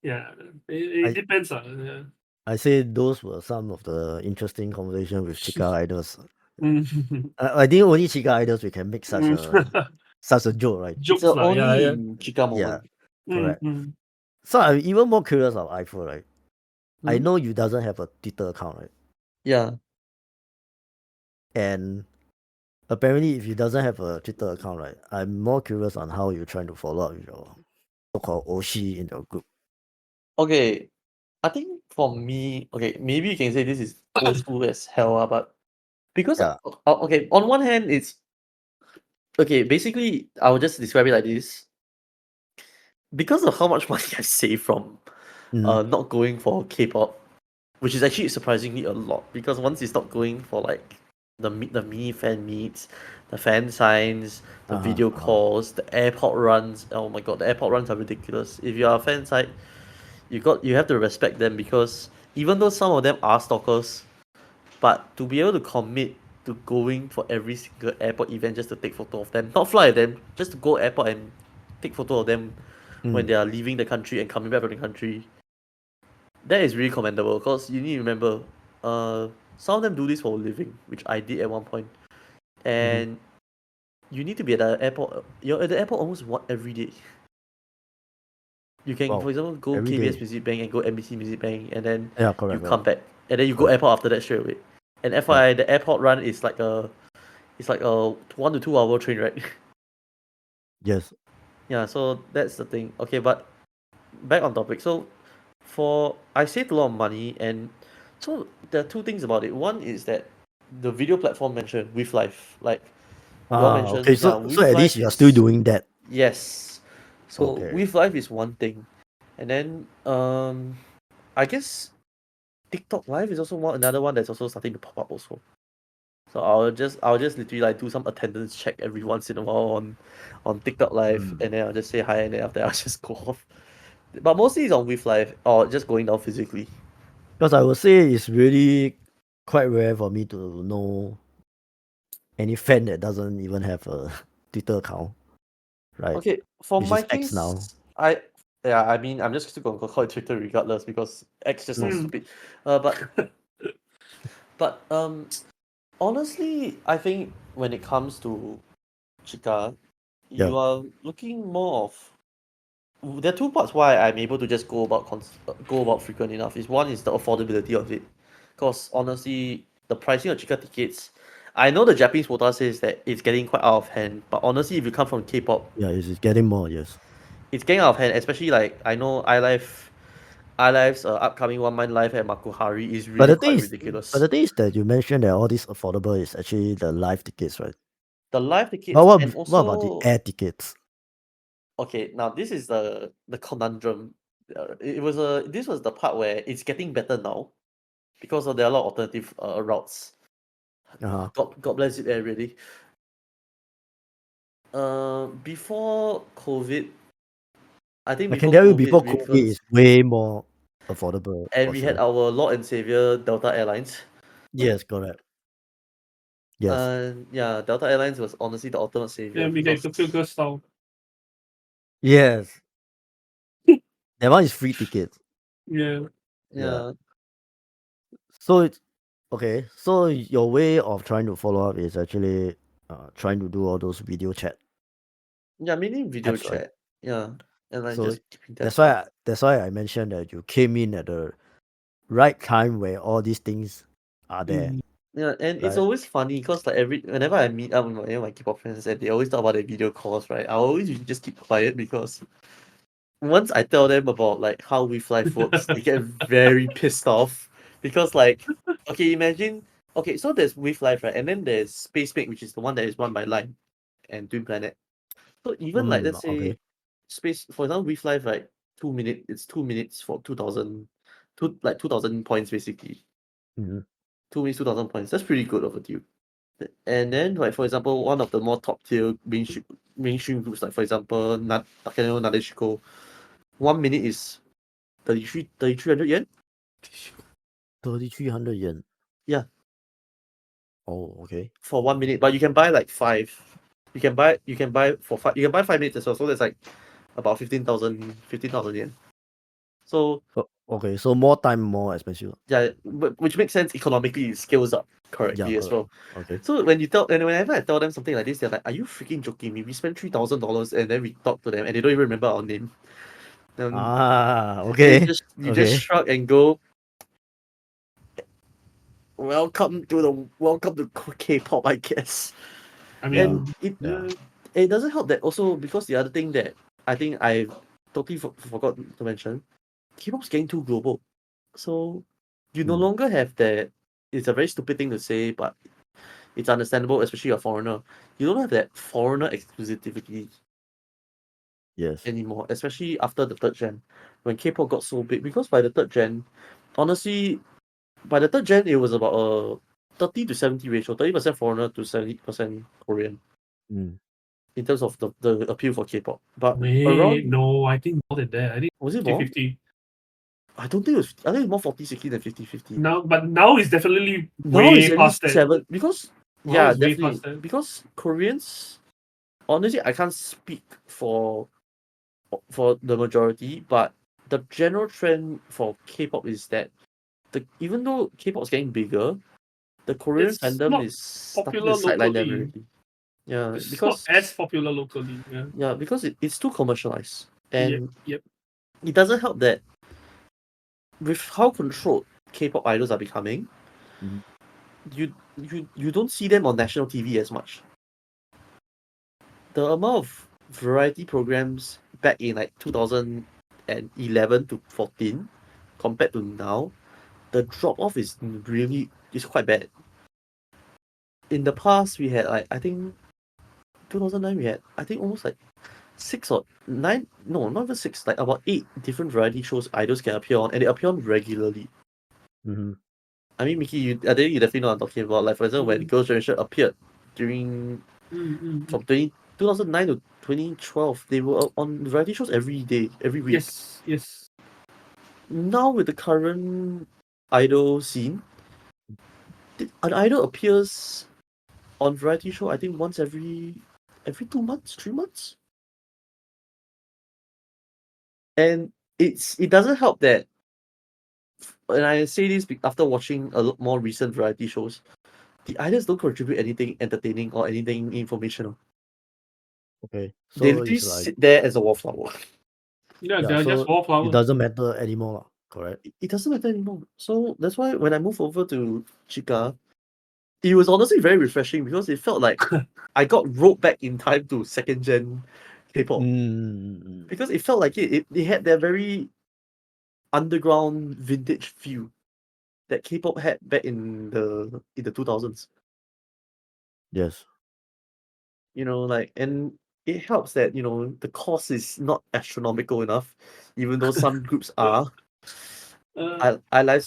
Yeah, it depends. Yeah. I say those were some of the interesting conversation with Chika idols. Mm. I think only Chika idols we can make such a joke, right? It's Jokes the lah, only yeah. in Chika Yeah, moment. correct. Mm. So I'm even more curious of Eiffel, right? I Hmm? know you doesn't have a Twitter account, right? Yeah. And apparently, if you doesn't have a Twitter account, right, I'm more curious on how you're trying to follow up with your so-called Oshi in your group. Okay. I think for me, okay, maybe you can say this is old school as hell, but because Yeah. okay, on one hand, it's okay. Basically, I will just describe it like this: because of how much money I save from Mm. not going for K-pop, which is actually surprisingly a lot. Because once you stop going for like the mini fan meets, the fan signs, the video calls, the airport runs. Oh my god, the airport runs are ridiculous. If you are a fan site, you have to respect them because even though some of them are stalkers, but to be able to commit to going for every single airport event just to take photo of them, not fly with them, just to go airport and take photo of them when they are leaving the country and coming back from the country, that is really commendable because you need to remember, some of them do this for a living, which I did at one point, and you need to be at the airport. You're at the airport almost every day. You can, for example, go every KBS day. Music Bank and go NBC Music Bank, and then Yeah, you correct. come back, and then you go airport after that straight away. And FYI, the airport run is like a 1 to 2 hour train ride. Yes. Yeah, so that's the thing. Okay, but back on topic. So I saved a lot of money, and so there are two things about it. One is that the video platform mentioned with life, like you all mentioned, Okay. yeah, So with at least life you are still is, doing that. yes. So Okay. with life is one thing, and then I guess TikTok live is also another one that's also starting to pop up also. So I'll just literally like do some attendance check every once in a while on TikTok live, and then I'll just say hi, and then after that I'll just go off. But mostly it's on with live or just going down physically. Because I would say it's really quite rare for me to know any fan that doesn't even have a Twitter account, right? Okay, for Which my is X now. case, I mean I'm just still gonna call it Twitter regardless because X just sounds stupid. But honestly, I think when it comes to Chika, Yeah. you are looking more of. There are two parts why I'm able to just go about frequent enough. Is one is the affordability of it, because honestly, the pricing of Chika tickets, I know the Japanese Wota says that it's getting quite out of hand, but honestly, if you come from K-pop, Yeah, it's getting more, yes. it's getting out of hand. Especially like I know iLife's upcoming 1 month live at Makuhari is But really quite ridiculous. the thing is that you mentioned that all this affordable is actually the live tickets, right? The live tickets But and what about the also air tickets? okay, now this is the conundrum. This was the part where it's getting better now because there are a lot of alternative routes. God bless it, really. Before COVID, I think I can before tell you COVID, before COVID is way more. affordable. And for we sure. had our Lord and Savior Delta Airlines. Yes, correct. Yes. Yeah, Delta Airlines was honestly the ultimate savior. Yeah, we get the because- Pilgrim style. Yes. That one is free tickets. Yeah. yeah. So it's okay. So your way of trying to follow up is actually trying to do all those video chat. Yeah, mainly video Apps, right? chat. Yeah. And like So just keeping tabs. that's why I mentioned that you came in at the right time where all these things are there. Mm. Yeah, and it's Right. always funny because like whenever I meet up with my Kpop friends and they always talk about their video calls, right? I always usually just keep quiet because once I tell them about like how With Life works, they get very pissed off. Because like okay, imagine okay, so there's With Life, right? And then there's SpaceMate, which is the one that is run by Line and Twin Planet. So even like let's say Okay. Space, for example, With Life, right? 2 minutes, it's 2 minutes for 2,000 points basically. Mhm. 2 minutes, 2,000 points. That's pretty good of a deal. And then, like for example, one of the more top tier mainstream groups, like for example, Takano Nadeshiko, 1 minute is 3,300 yen. 3,300 yen. Yeah, Oh, okay. for 1 minute. But you can buy like five. You can buy for five. You can buy 5 minutes as well. So that's like about 15,000 yen. So Oh, okay. So more time, more expensive. yeah, which makes sense economically. It scales up correctly Yeah, as well. Okay. So whenever I tell them something like this, they're like, "Are you freaking joking me? We spent $3,000 and then we talk to them and they don't even remember our name." Okay. You Okay. just shrug and go, welcome to K-pop, I guess. I mean, And Yeah. it doesn't help that also because the other thing that I think I totally forgot to mention, K-pop's getting too global. So you no Mm. longer have that. It's a very stupid thing to say, but it's understandable, especially a foreigner. You don't have that foreigner exclusivity Yes. anymore, especially after the third gen, when K-pop got so big. Because by the third gen, honestly, by the third gen, it was about a 30 to 70 ratio, 30% foreigner to 70% Korean Mm. in terms of the appeal for K-pop. But wait, around, no, I think more than that. I think was it more? 50-50. I don't think it was. I think it's more 40-60 than 50-50. Now it's definitely Now it's way at past least that. 7 because Now it's way definitely past that. because Koreans. Honestly, I can't speak for the majority, but the general trend for K-pop is that even though K-pop is getting bigger, the Korean It's fandom not is starting popular to sideline them locally. already. Yeah, It's not because as popular locally. Yeah. because it's too commercialized, Yep. and Yep. it doesn't help that with how controlled K-pop idols are becoming, Mhm. you don't see them on national TV as much. The amount of variety programs back in like 2011 to 14 compared to now, the drop off is quite bad. In the past, we had like I think 2009 we had I think almost like 6 or 9, no, not even 6, like about 8 different variety shows idols can appear on, and they appear on regularly. Mhm. I mean, Mickey, I think you definitely know what I'm talking about. Like for example, when Girls' Generation appeared during from 2009 to 2012, they were on variety shows every day, every week. Yes. Now with the current idol scene, an idol appears on variety show I think once every 2 months, 3 months. And it doesn't help that, and I say this after watching a lot more recent variety shows, the idols don't contribute anything entertaining or anything informational. Okay. They So literally it's like sit there as a wallflower. Yeah, yeah. they're just So wallflowers. it doesn't matter anymore, lah, correct? It doesn't matter anymore. So that's why when I moved over to Chika, it was honestly very refreshing because it felt like I got rolled back in time to second gen K-pop. Mm. Because it felt like they had their very underground vintage feel that K-pop had back in the 2000s. Yes. Like, and it helps that the cost is not astronomical enough, even though some groups are. I like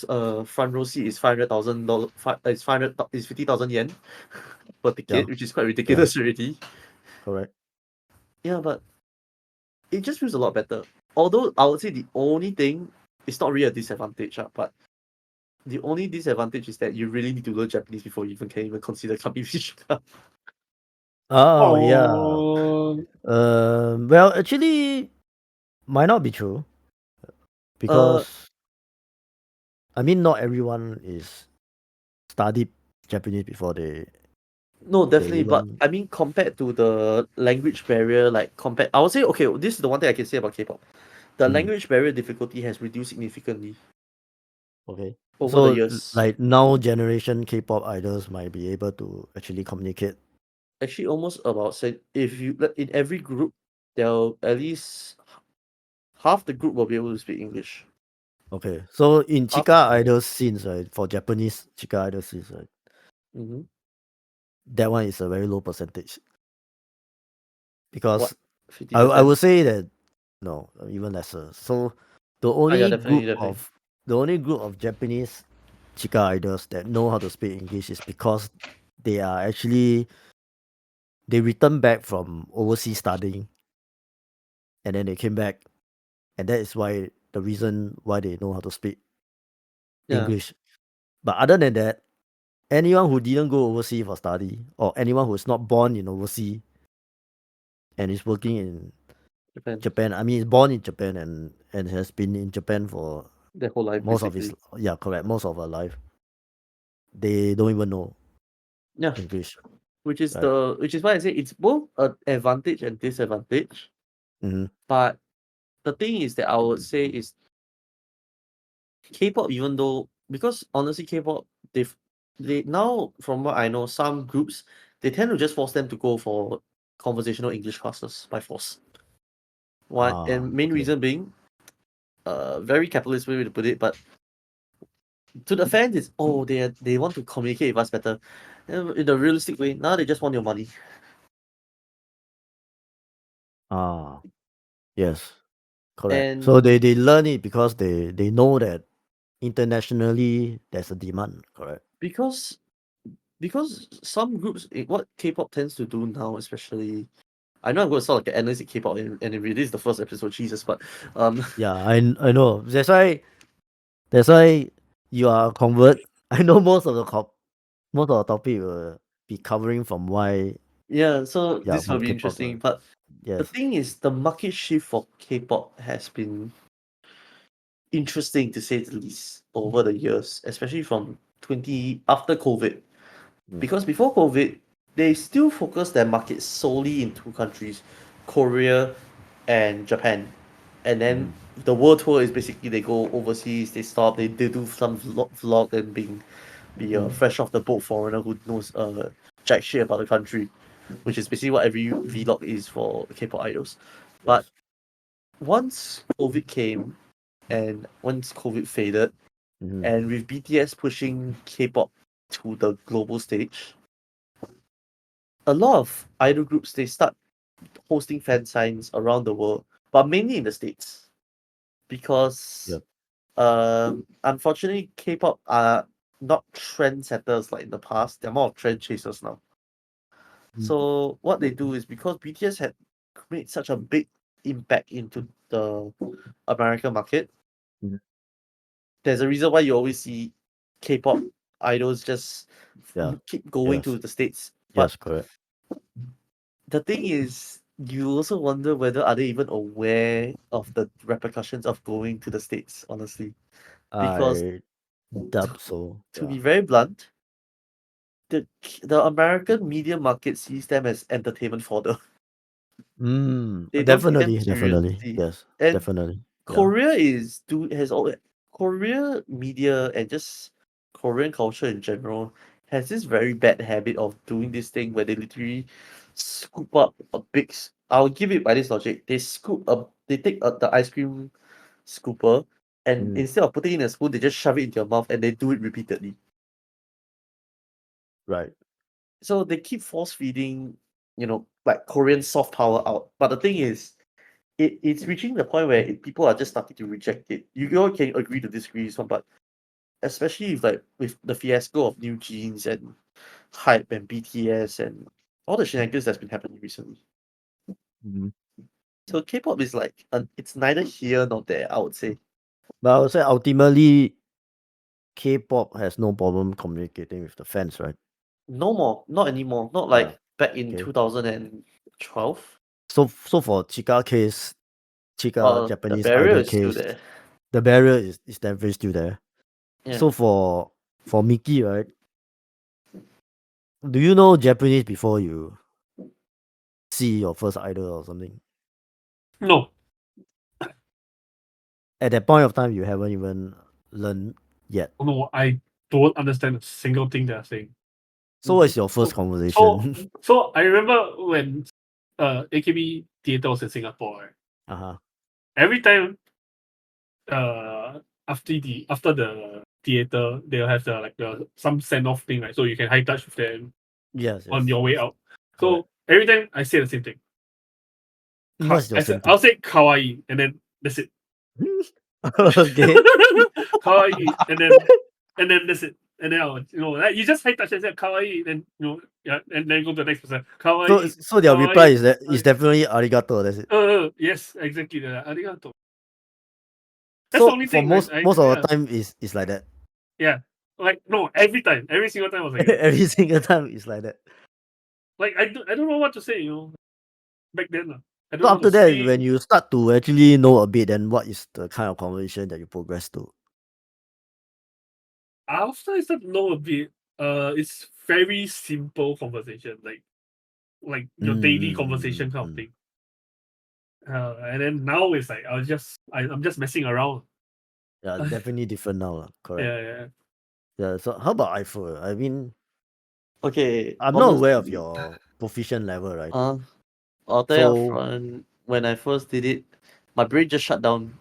front row seat is $500,000. It's 500. It's 50,000 yen per ticket, Yeah. which is quite ridiculous already. Correct. Yeah, but it just feels a lot better. Although I would say the only thing it's not really a disadvantage, but the only disadvantage is that you really need to learn Japanese before you can even consider coming to Chika. Oh yeah. Oh, Well, actually, might not be true because I mean, not everyone is studied Japanese before No, they definitely, but even I mean, compared to the language barrier, I would say, okay, this is the one thing I can say about K-pop. The language barrier difficulty has reduced significantly okay. over the So years. like now generation K-pop idols might be able to actually communicate. Actually, almost about say if you in every group, there'll at least half the group will be able to speak English. Okay. So in Half to Chika something. idol scenes, right, for Japanese Chika idol scenes, right, Mm-hmm. that one is a very low percentage. What? Because I 50%? would say that no, even lesser. So the Yeah, only definitely, group definitely. of Japanese Chika idols that know how to speak English is because they are actually they returned back from overseas studying and then they came back and that is why the reason why they know how to speak Yeah, English. But other than that, anyone who didn't go overseas for study or anyone who is not born in overseas and is working in Japan. Japan, I mean, is born in Japan and has been in Japan for Their whole life, most of his basically. correct, most of her life, they don't even know Yeah, English, which is right? why I say it's both an advantage and disadvantage. Mm-hmm. But the thing is that I would say is K-pop, even though because honestly K-pop they now from what I know, some groups they tend to just force them to go for conversational English classes by force. One and main Okay. reason being, very capitalist way to put it, but to the fans it's they want to communicate with us better. And in the realistic way, now they just want your money. Ah, yes, correct. And So they learn it because they know that internationally there's a demand, correct? because some groups what K-pop tends to do now, especially I know I'm going to sound like an analyst in K-pop, and this is the first episode, Jesus, but Yeah, I know. That's why you are a convert. I know most of the topic will be covering from why yeah, so yeah this will from be K-pop. interesting. But the Yes. thing is, the market shift for K-pop has been interesting to say the least over the years, especially from 20 after COVID. Mm. Because before COVID, they still focused their market solely in two countries, Korea and Japan. And then the world tour is basically they go overseas, they stop, they do some vlog and be a fresh off the boat foreigner who knows jack shit about the country, which is basically what every vlog is for K-pop idols. But Yes. once COVID came and once COVID faded, Mm-hmm. and with BTS pushing K-pop to the global stage, a lot of idol groups they start hosting fan signs around the world, but mainly in the States. Because Yep. unfortunately K-pop are not trendsetters like in the past, they're more of trend chasers now. So what they do is because BTS had made such a big impact into the American market, Mhm. there's a reason why you always see K-pop idols just Yeah. keep going Yes. to the States. But Yes. Correct. the thing is, you also wonder whether are they even aware of the repercussions of going to the States, honestly. Because I to, doubt so. to Yeah. be very blunt, the American media market sees them as entertainment fodder. They don't take them Definitely. seriously. Yes. And Definitely. Yeah. Korea is do has always Korea media and just Korean culture in general has this very bad habit of doing this thing where they literally scoop up a big. I'll give it by this logic. They take the ice cream scooper, and Mm. instead of putting it in a spoon, they just shove it into your mouth, and they do it repeatedly. Right. So they keep force feeding, like Korean soft power out. But the thing is, it's reaching the point where people are just starting to reject it. You all can agree to disagree with one, but especially with the fiasco of New Jeans and Hype and BTS and all the shenanigans that's been happening recently. Mhm. So K-pop is it's neither here nor there, I would say. But I would say ultimately, K-pop has no problem communicating with the fans, right? No more, not anymore. Not Yeah. like back in Okay. 2012. So for Chika case, Chika The Japanese barrier idol is still case, there. the barrier is definitely still there. Yeah. So for Micky, right? Do you know Japanese before you see your first idol or something? No, At that point of time, you haven't even learned yet. no, I don't understand a single thing they're saying. So what's your first So conversation? so I remember when AKB theater was in Singapore, right? Uh-huh. Every time after the theater they'll have the some send off thing, right? So you can high touch with them Yes, on your way yes. out. Correct. So every time I say the same thing. What's your same I'll thing? say kawaii and then that's it. Okay. Kawaii and then that's it. And then I'll, like, you just high touch and say kawaii, then yeah, and then go to the next person. Kawaii. So their reply is that is kawaii. definitely arigato. That's it. Yes, exactly. Arigato. That's the So only for thing. Right? most of Yeah, the time is like that. yeah. Like no, every time, every single time was like that. Every single time is like that. Like I don't know what to say. Back then, I So don't know what after to that, say. when you start to actually know a bit, then what is the kind of conversation that you progress to? After I start to know a bit, it's very simple conversation, like your daily conversation kind of thing. And then now it's like I'm just messing around. Yeah, definitely different now, lah. Correct. Yeah. Yeah. So how about Eiffel? I mean, Okay, I'm not aware of honestly, your proficient level, right? I'll tell you So upfront, when I first did it, my brain just shut down.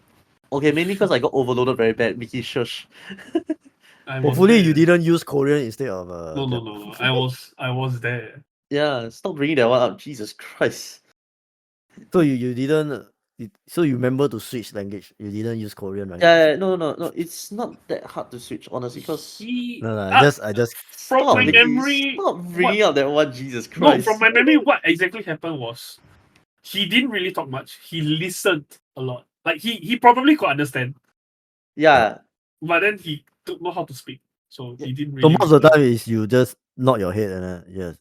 Okay, mainly because I got overloaded very bad. Mickey shush. I was hopefully you there. didn't use Korean instead of No. I was there. Yeah, stop bringing that one up. Jesus Christ. So you didn't. So you remember to switch language. You didn't use Korean, right? Yeah, no. It's not that hard to switch, honestly. Because No, I just From stop, my wondering. Mickey. memory, Stop bringing up that one. Jesus no, from Christ. my memory, what exactly happened was he didn't really talk much. He listened a lot. Like he probably could understand, Yeah. but then he don't know how to speak, so he didn't So really most of the reply. time is you just nod your head and yes.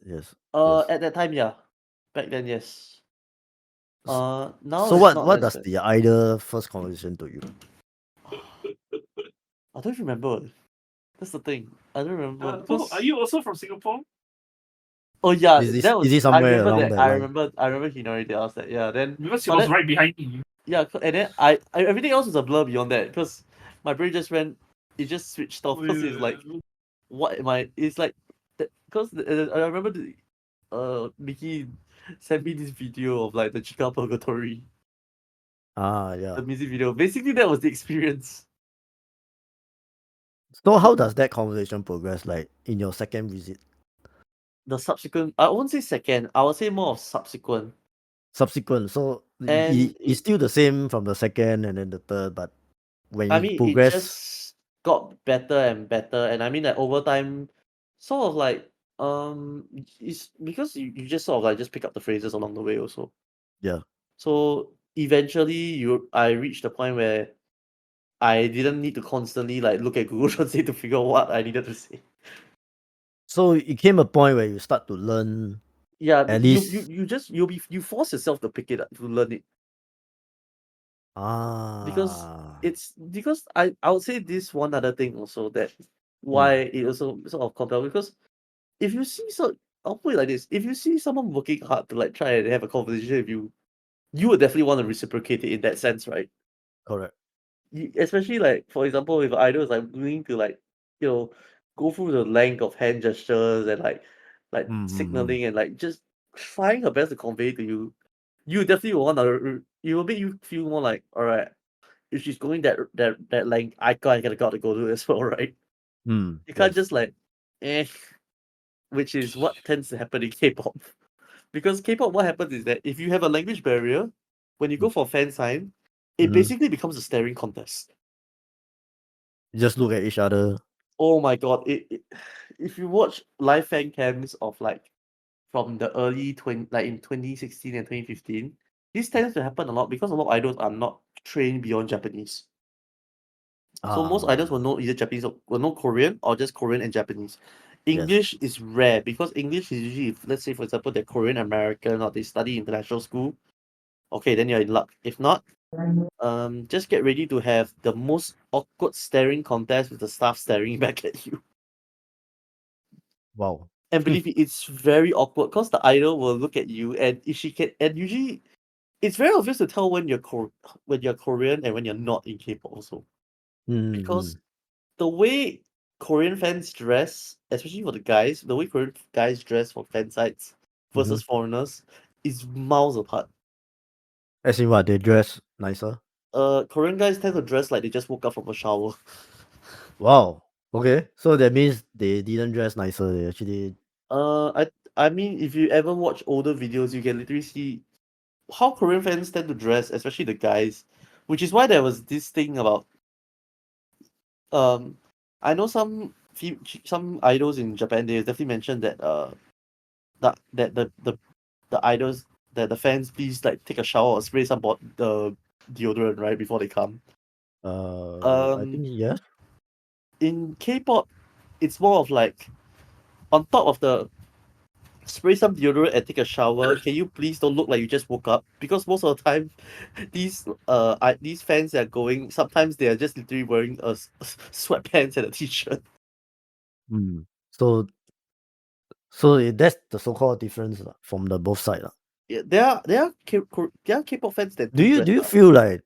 At that time, yeah. Back then, yes. Now So it's not what as does bad. the idol first conversation to you? I don't remember. That's the thing. I don't remember Oh, because. are you also from Singapore? Oh yeah, Is that was. it I somewhere remember along that. that line? I remember he narrated us that. Yeah. Then. Because he But was then, right behind me. yeah, and then I everything else was a blur beyond that because my brain just went. It just switched off because it's like, what am I? It's like, because I remember Mickey sent me this video of like the Chika Purgatory, Yeah. the music video. Basically, that was the experience. So how does that conversation progress? Like in your second visit, The subsequent, I won't say second. I would say more of subsequent. subsequent. So And it's still the same from the second and then the third, but when I you mean, it progress, just got better and better. And I mean, like over time, sort of like it's because you just sort of like just pick up the phrases along the way also. yeah. So eventually, I reached the point where I didn't need to constantly like look at Google Translate to figure out what I needed to say. So it came a point where you start to learn Yeah, at you least you force yourself to pick it up to learn it because ah I would say this one other thing also that why it also sort of compelled because if you see I'll put it like this, if you see someone working hard to like try and have a conversation with you, you would definitely want to reciprocate it in that sense, right? correct. Especially like for example if idols like willing to like you know go through the length of hand gestures and like signaling and like just trying her best to convey to you, you definitely will want to it will make you feel more like, all right, if she's going that length, I gotta go do it as well, right? You can't Yes. just like eh, which is what tends to happen in K-pop. Because K-pop, what happens is that if you have a language barrier, when you go for fan sign, it basically becomes a staring contest. You just look at each other. Oh my god! If you watch live fan cams of like from the early like in 2016 and 2015, this tends to happen a lot because a lot of idols are not trained beyond Japanese. So most idols will Ah, know either Japanese or will know Korean or just Korean and Japanese. yes. English is rare because English is usually, if, let's say for example, they're Korean American or they study international school. Okay, then you're in luck. If not, just get ready to have the most awkward staring contest with the staff staring back at you. Wow. And believe me, it's very awkward because the idol will look at you and if she can, and usually it's very obvious to tell when when you're Korean and when you're not in K-pop also because Mm-hmm. the way Korean fans dress, especially for the guys, the way Korean guys dress for fan sites Mm-hmm. versus foreigners is miles apart. As in what, they dress nicer? Korean guys tend to dress like they just woke up from a shower. Wow. Okay. So that means they didn't dress nicer. They actually. I mean, if you ever watch older videos, you can literally see how Korean fans tend to dress, especially the guys, which is why there was this thing about um, I know some idols in Japan. They definitely mentioned that the idols that the fans please like take a shower or spray some the deodorant right before they come. I Um, think yes. in K-pop, it's more of like on top of the spray some deodorant and take a shower. Can you please don't look like you just woke up? Because most of the time, these fans that are going, sometimes they are just literally wearing sweatpants and a t-shirt. Mm. So that's the so-called difference lah, from the both side lah. Yeah, there are K-pop fans that Do do you dress do you up. feel like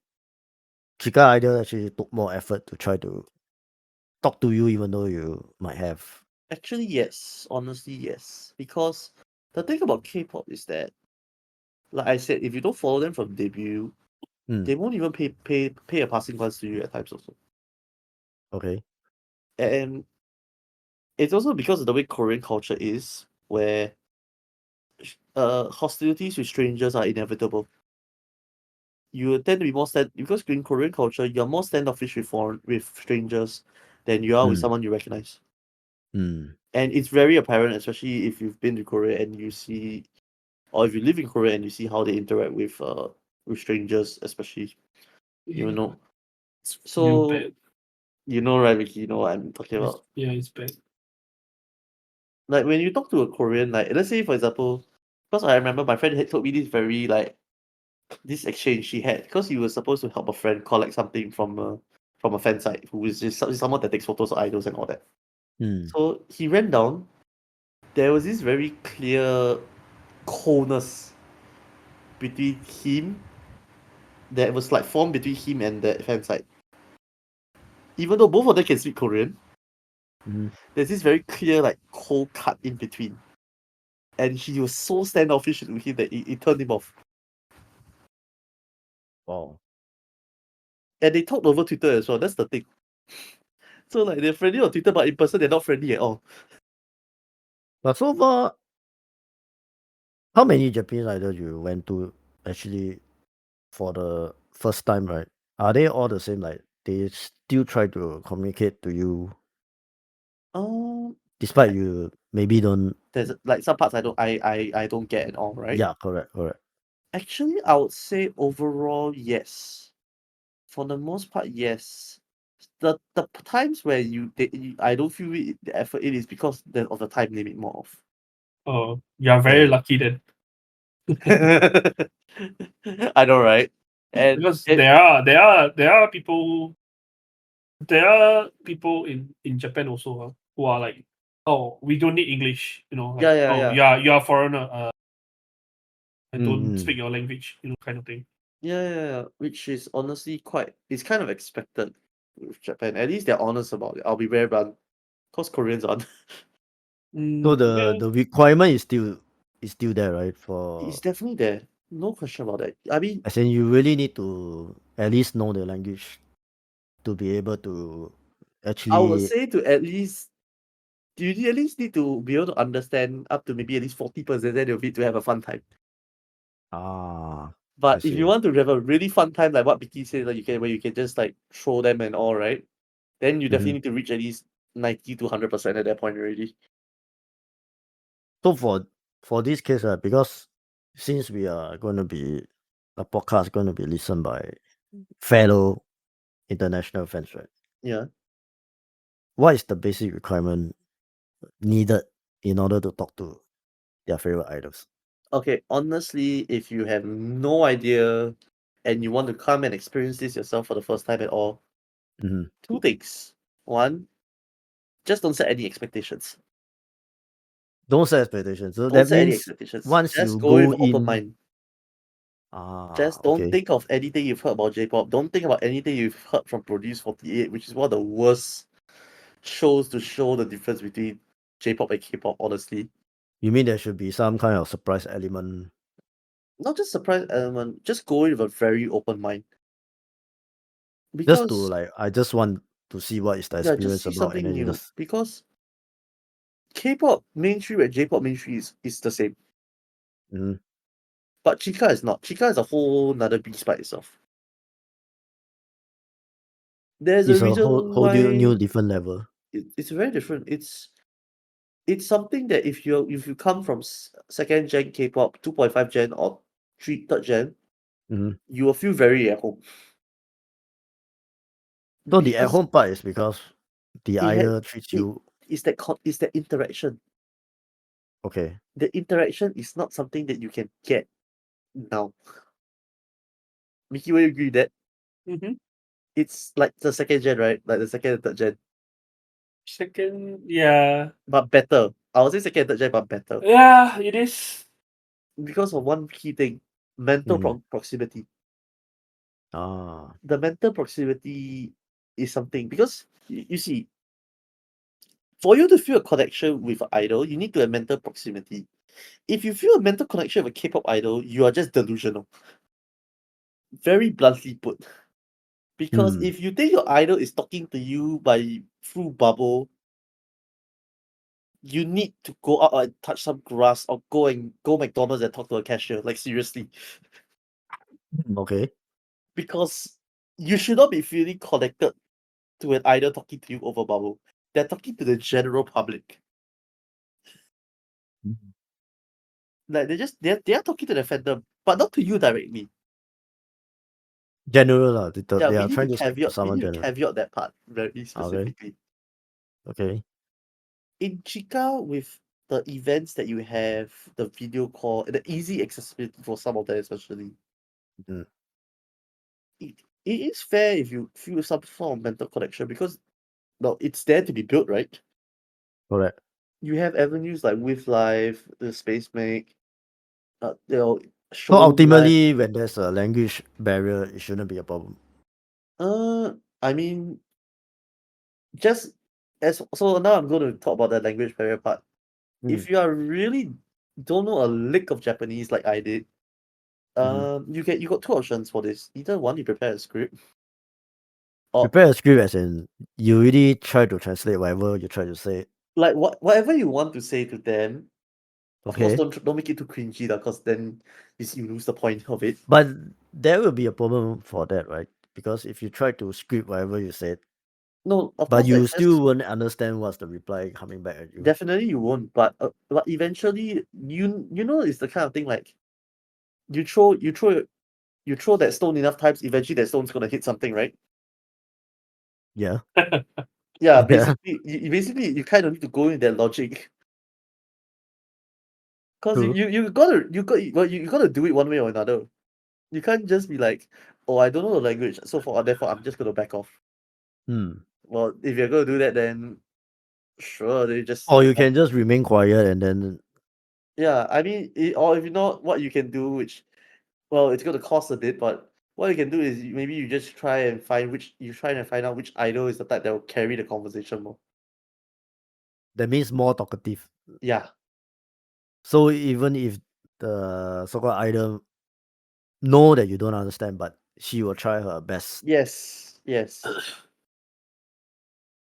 Chika Idol actually took more effort to try to talk to you, even though you might have? Actually, yes. Honestly, yes. Because the thing about K-pop is that, like I said, if you don't follow them from debut, they Mm. won't even pay a passing glance to you at times also. Okay. And it's also because of the way Korean culture is, where hostilities with strangers are inevitable. You tend to be more because in Korean culture, you're more standoffish with strangers than you are with Mm. someone you recognize. Mm. And it's very apparent, especially if you've been to Korea and you see, or if you live in Korea and you see how they interact with strangers, especially, you Yeah, know. it's real So bad. you know, right, Vicky, you know what I'm talking about. Yeah, it's bad. Like when you talk to a Korean, like let's say for example, because I remember my friend had told me this very like this exchange she had because he was supposed to help a friend collect something from a fan site who is just someone that takes photos of idols and all that. Mm. So he ran down. There was this very clear coldness between him that was like formed between him and the fan site. Even though both of them can speak Korean, Mm. there's this very clear like cold cut in between. And he was so standoffish with him that it turned him off. Wow. And they talked over Twitter as well. That's the thing. So like they're friendly on Twitter, but in person they're not friendly at all. But so far, how many Japanese idols you went to actually for the first time, right? Are they all the same? Like they still try to communicate to you, despite you maybe don't. There's like some parts I don't get at all, right? Yeah, correct, correct. Actually, I would say overall yes. For the most part, yes. The times where I don't feel the effort in is because of the time limit more of. Oh, you're very Okay. lucky then. I know, right? And Because there are people in Japan also who are like, oh, we don't need English, like, yeah, oh, yeah. you're a foreigner, I don't Mm-hmm. speak your language, kind of thing. Yeah, which is honestly it's kind of expected with Japan. At least they're honest about it. I'll be very blunt. Because Koreans aren't. So Yeah, the requirement is still there, right? It's For definitely there. No question about that. I mean, as in you really need to at least know the language to be able to I would actually. say to at least you at least need to be able to understand up to maybe at least 40% of it to have a fun time. Ah, I But if you see. want to have a really fun time, like what Vicky said, like where you can just like throw them and all, right? Then you definitely Mm-hmm. need to reach at least 90 to 100% at that point already. So for this case, because since we are going to be a podcast going to be listened by fellow international fans, right? Yeah. what is the basic requirement needed in order to talk to their favorite idols? Okay, honestly, if you have no idea and you want to come and experience this yourself for the first time at all, hmm two things. One, just don't set any expectations. Don't set expectations. So Don't that set any means expectations. once Just you go in go with open in, mind. Just don't okay, think of anything you've heard about J-pop. Don't think about anything you've heard from Produce 48, which is one of the worst shows to show the difference between J-pop and K-pop, honestly. you mean there should be some kind of surprise element Not just surprise element, just go in with a very open mind. just to Because like, I just want to see what is the yeah, just experience see about, and something then you new. just Because K-pop mainstream and J-pop mainstream is the same. mhm. But Chika is not. Chika is a whole another beast by itself. There's a It's a whole reason whole new why different level. it's very different. It's something that if you come from second gen K-pop, 2.5 gen or third gen, hmm you will feel very at home So the at because home part is because the it had idol treats it you is that interaction. okay. The interaction is not something that you can get now. Mickey, will you agree that Mm-hmm. it's like the second gen, right? Like the second and third gen, Second, yeah, but better. I would say second and third gen, but better yeah, it is. because of one key thing: mental Mhm. proximity. Ah, The mental proximity is something because you see, for you to feel a connection with an idol, you need to have mental proximity. If you feel a mental connection with a K-pop idol, you are just delusional. Very bluntly put. Because mm. if you think your idol is talking to you by through bubble, you need to go out and touch some grass or go McDonald's and talk to a cashier. Like seriously. Okay. Because you should not be feeling connected to an idol talking to you over bubble. They're talking to the general public. Mhm. Like they are talking to the fandom, but not to you directly. General lah. Yeah, They are trying to speak to we someone need to general. caveat that part very Okay. specifically. Okay. In Chika, with the events that you have, the video call, and the easy accessibility for some of them especially, Mm. it, it is fair if you feel some form of mental connection because no, it's there to be built, right? Correct. You have avenues like With Life, the Space Make, you know, So Showroom Life. ultimately, when there's a language barrier, it shouldn't be a problem. I mean, just as so now I'm going to talk about the language barrier part. Mm. If you are really don't know a lick of Japanese like I did, Mhm. you got two options for this. Either one, you prepare a script, or Prepare a script as in you really try to translate whatever you try to say. like whatever you want to say to them. Of course, Okay. don't make it too cringy, because then you lose the point of it. But there will be a problem for that, right? Because if you try to script whatever you said, No, of but course, you that's still won't understand what's the reply coming back at you. definitely you won't. But eventually, you know, it's the kind of thing like you throw you throw you throw that stone enough times, eventually that stone's gonna hit something, right? Yeah. Yeah, Yeah. basically you kind of need to go in that logic. Cause True. you gotta do it one way or another. You can't just be like, oh, I don't know the language, so therefore I'm just gonna back off. Hmm. Well, if you're gonna do that, then sure, they just Or you can just remain quiet and then yeah. I mean, or if you know what you can do, which well, it's gonna cost a bit, but what you can do is maybe you just try and find out which idol is the type that will carry the conversation more. that means more talkative. Yeah. So even if the so-called idol know that you don't understand, but she will try her best. Yes. Yes.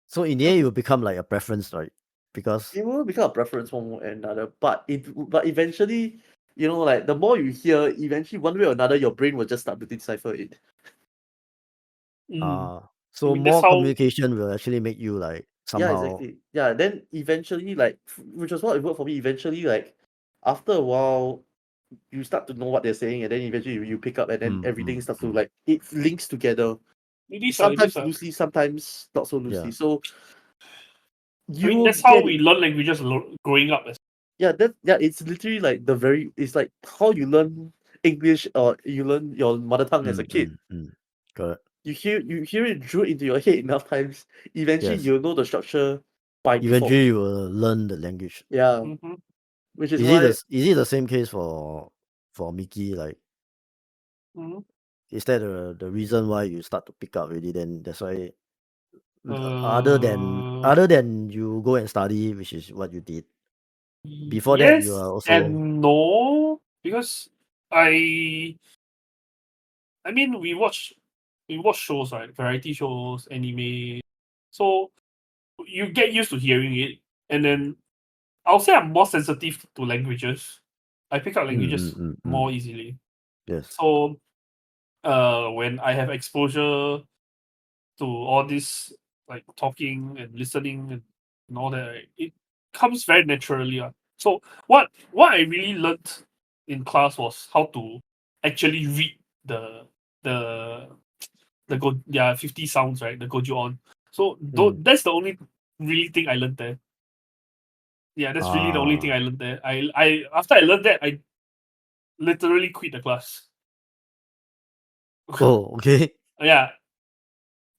So in the end, it will become like a preference, right? Because It will become a preference one way or another, but eventually, like the more you hear, eventually one way or another, your brain will just start to decipher it. Mm. I so mean, that's more how. communication will actually make you like Yeah, somehow exactly. Yeah, then eventually, like, which was what it worked for me. Eventually, like, after a while, you start to know what they're saying, and then eventually you pick up, and then mm, mm, everything starts to mm. like it links together. It is, sometimes loosely, sometimes not so loosely. Yeah. So I you mean, will that's how get we it. learn languages growing up. It's literally like it's like how you learn English or you learn your mother tongue as a kid. Correct. You hear it drilled into your head enough times, eventually Yes. you'll know the structure by default. Eventually, you will learn the language. Yeah, Mm-hmm. which is Is why it the same case for Mickey? Like, Mm-hmm. is that the reason why you start to pick up already? Then that's why. Other than you go and study, which is what you did. Before that, you yes are also. and no, because I mean, we watch shows, right? Variety shows, anime. So you get used to hearing it, and then I'll say I'm more sensitive to languages. I pick up languages more easily. Yes. So, when I have exposure to all this, like talking and listening and all that, right, it comes very naturally. So what I really learned in class was how to actually read the 50 sounds, right? The goju on. So that's the only really thing I learned there. Yeah, that's really the only thing I learned there. I after I learned that, I literally quit the class. Oh, okay. Yeah,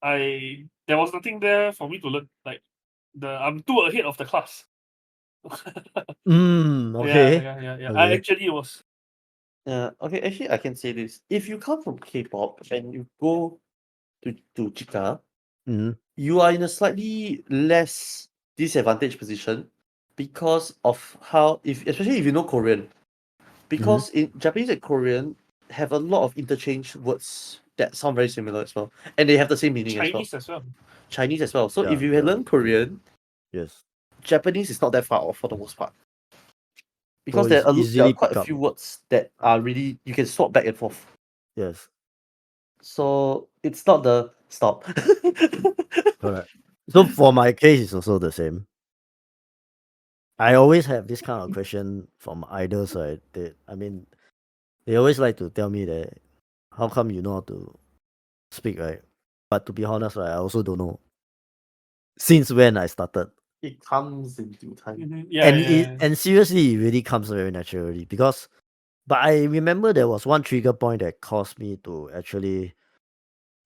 there was nothing there for me to learn. Like I'm too ahead of the class. Okay. Yeah. I Okay. actually was. yeah, okay, actually I can say this. If you come from K-pop and you go to Chika, you are in a slightly less disadvantaged position because of how especially if you know Korean. Because in Japanese and Korean have a lot of interchange words that sound very similar as well. And they have the same meaning Chinese as well. Chinese as well. So if Yeah, you learn Korean, yes. Japanese is not that far off for the most part. Because So there it's are easily quite pick a up. few words that are really you can swap back and forth. Yes. So it's not the stop. Correct. So for my case, it's also the same. I always have this kind of question from idols, right? They always like to tell me that how come you know how to speak, right? But to be honest, right, I also don't know since when I started. It comes in due time. Mm-hmm. Yeah. And seriously, it really comes very naturally because. But I remember there was one trigger point that caused me to actually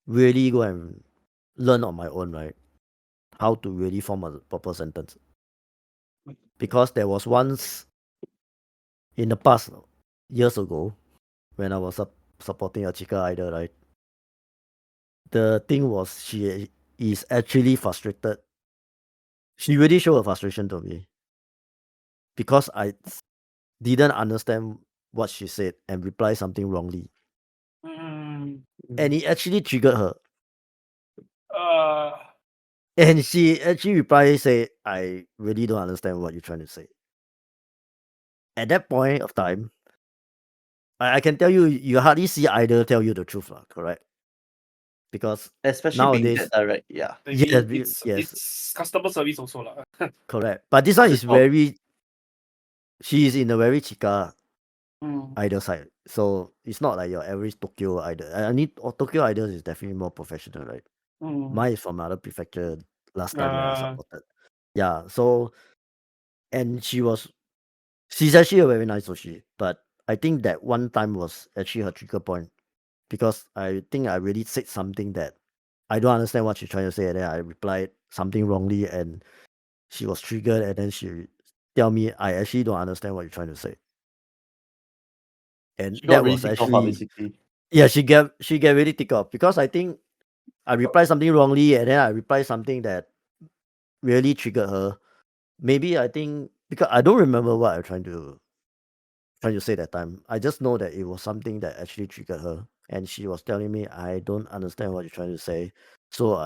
really go and learn on my own, right? How to really form a proper sentence. Because there was once in the past, years ago, when I was supporting a Chika idol, right? The thing was she is actually frustrated. She really showed her frustration to me because I didn't understand what she said and replied something wrongly. Mm, And it actually triggered her. uh, And she actually replied, say, I really don't understand what you're trying to say. At that point of time, I can tell you, you hardly see either tell you the truth, correct? Because especially being nowadays, that direct, yeah. I mean, yes, it's customer service also lah. correct. But this one is Oh. she is in a very Chika Mm. idol side. So it's not like your average Tokyo idol. Tokyo idols is definitely more professional, right? Mine is from another prefecture last time when I supported. Yeah, so, and she's actually a very nice Oshi, but I think that one time was actually her trigger point because I think I really said something that I don't understand what she's trying to say, and then I replied something wrongly, and she was triggered, and then she tell me I actually don't understand what you're trying to say, and She got that really was ticked off, actually basically. yeah she get really ticked off because I think I replied something wrongly, and then I replied something that really triggered her. Maybe I think because I don't remember what I'm trying to say that time. I just know that it was something that actually triggered her, and she was telling me, "I don't understand what you're trying to say." So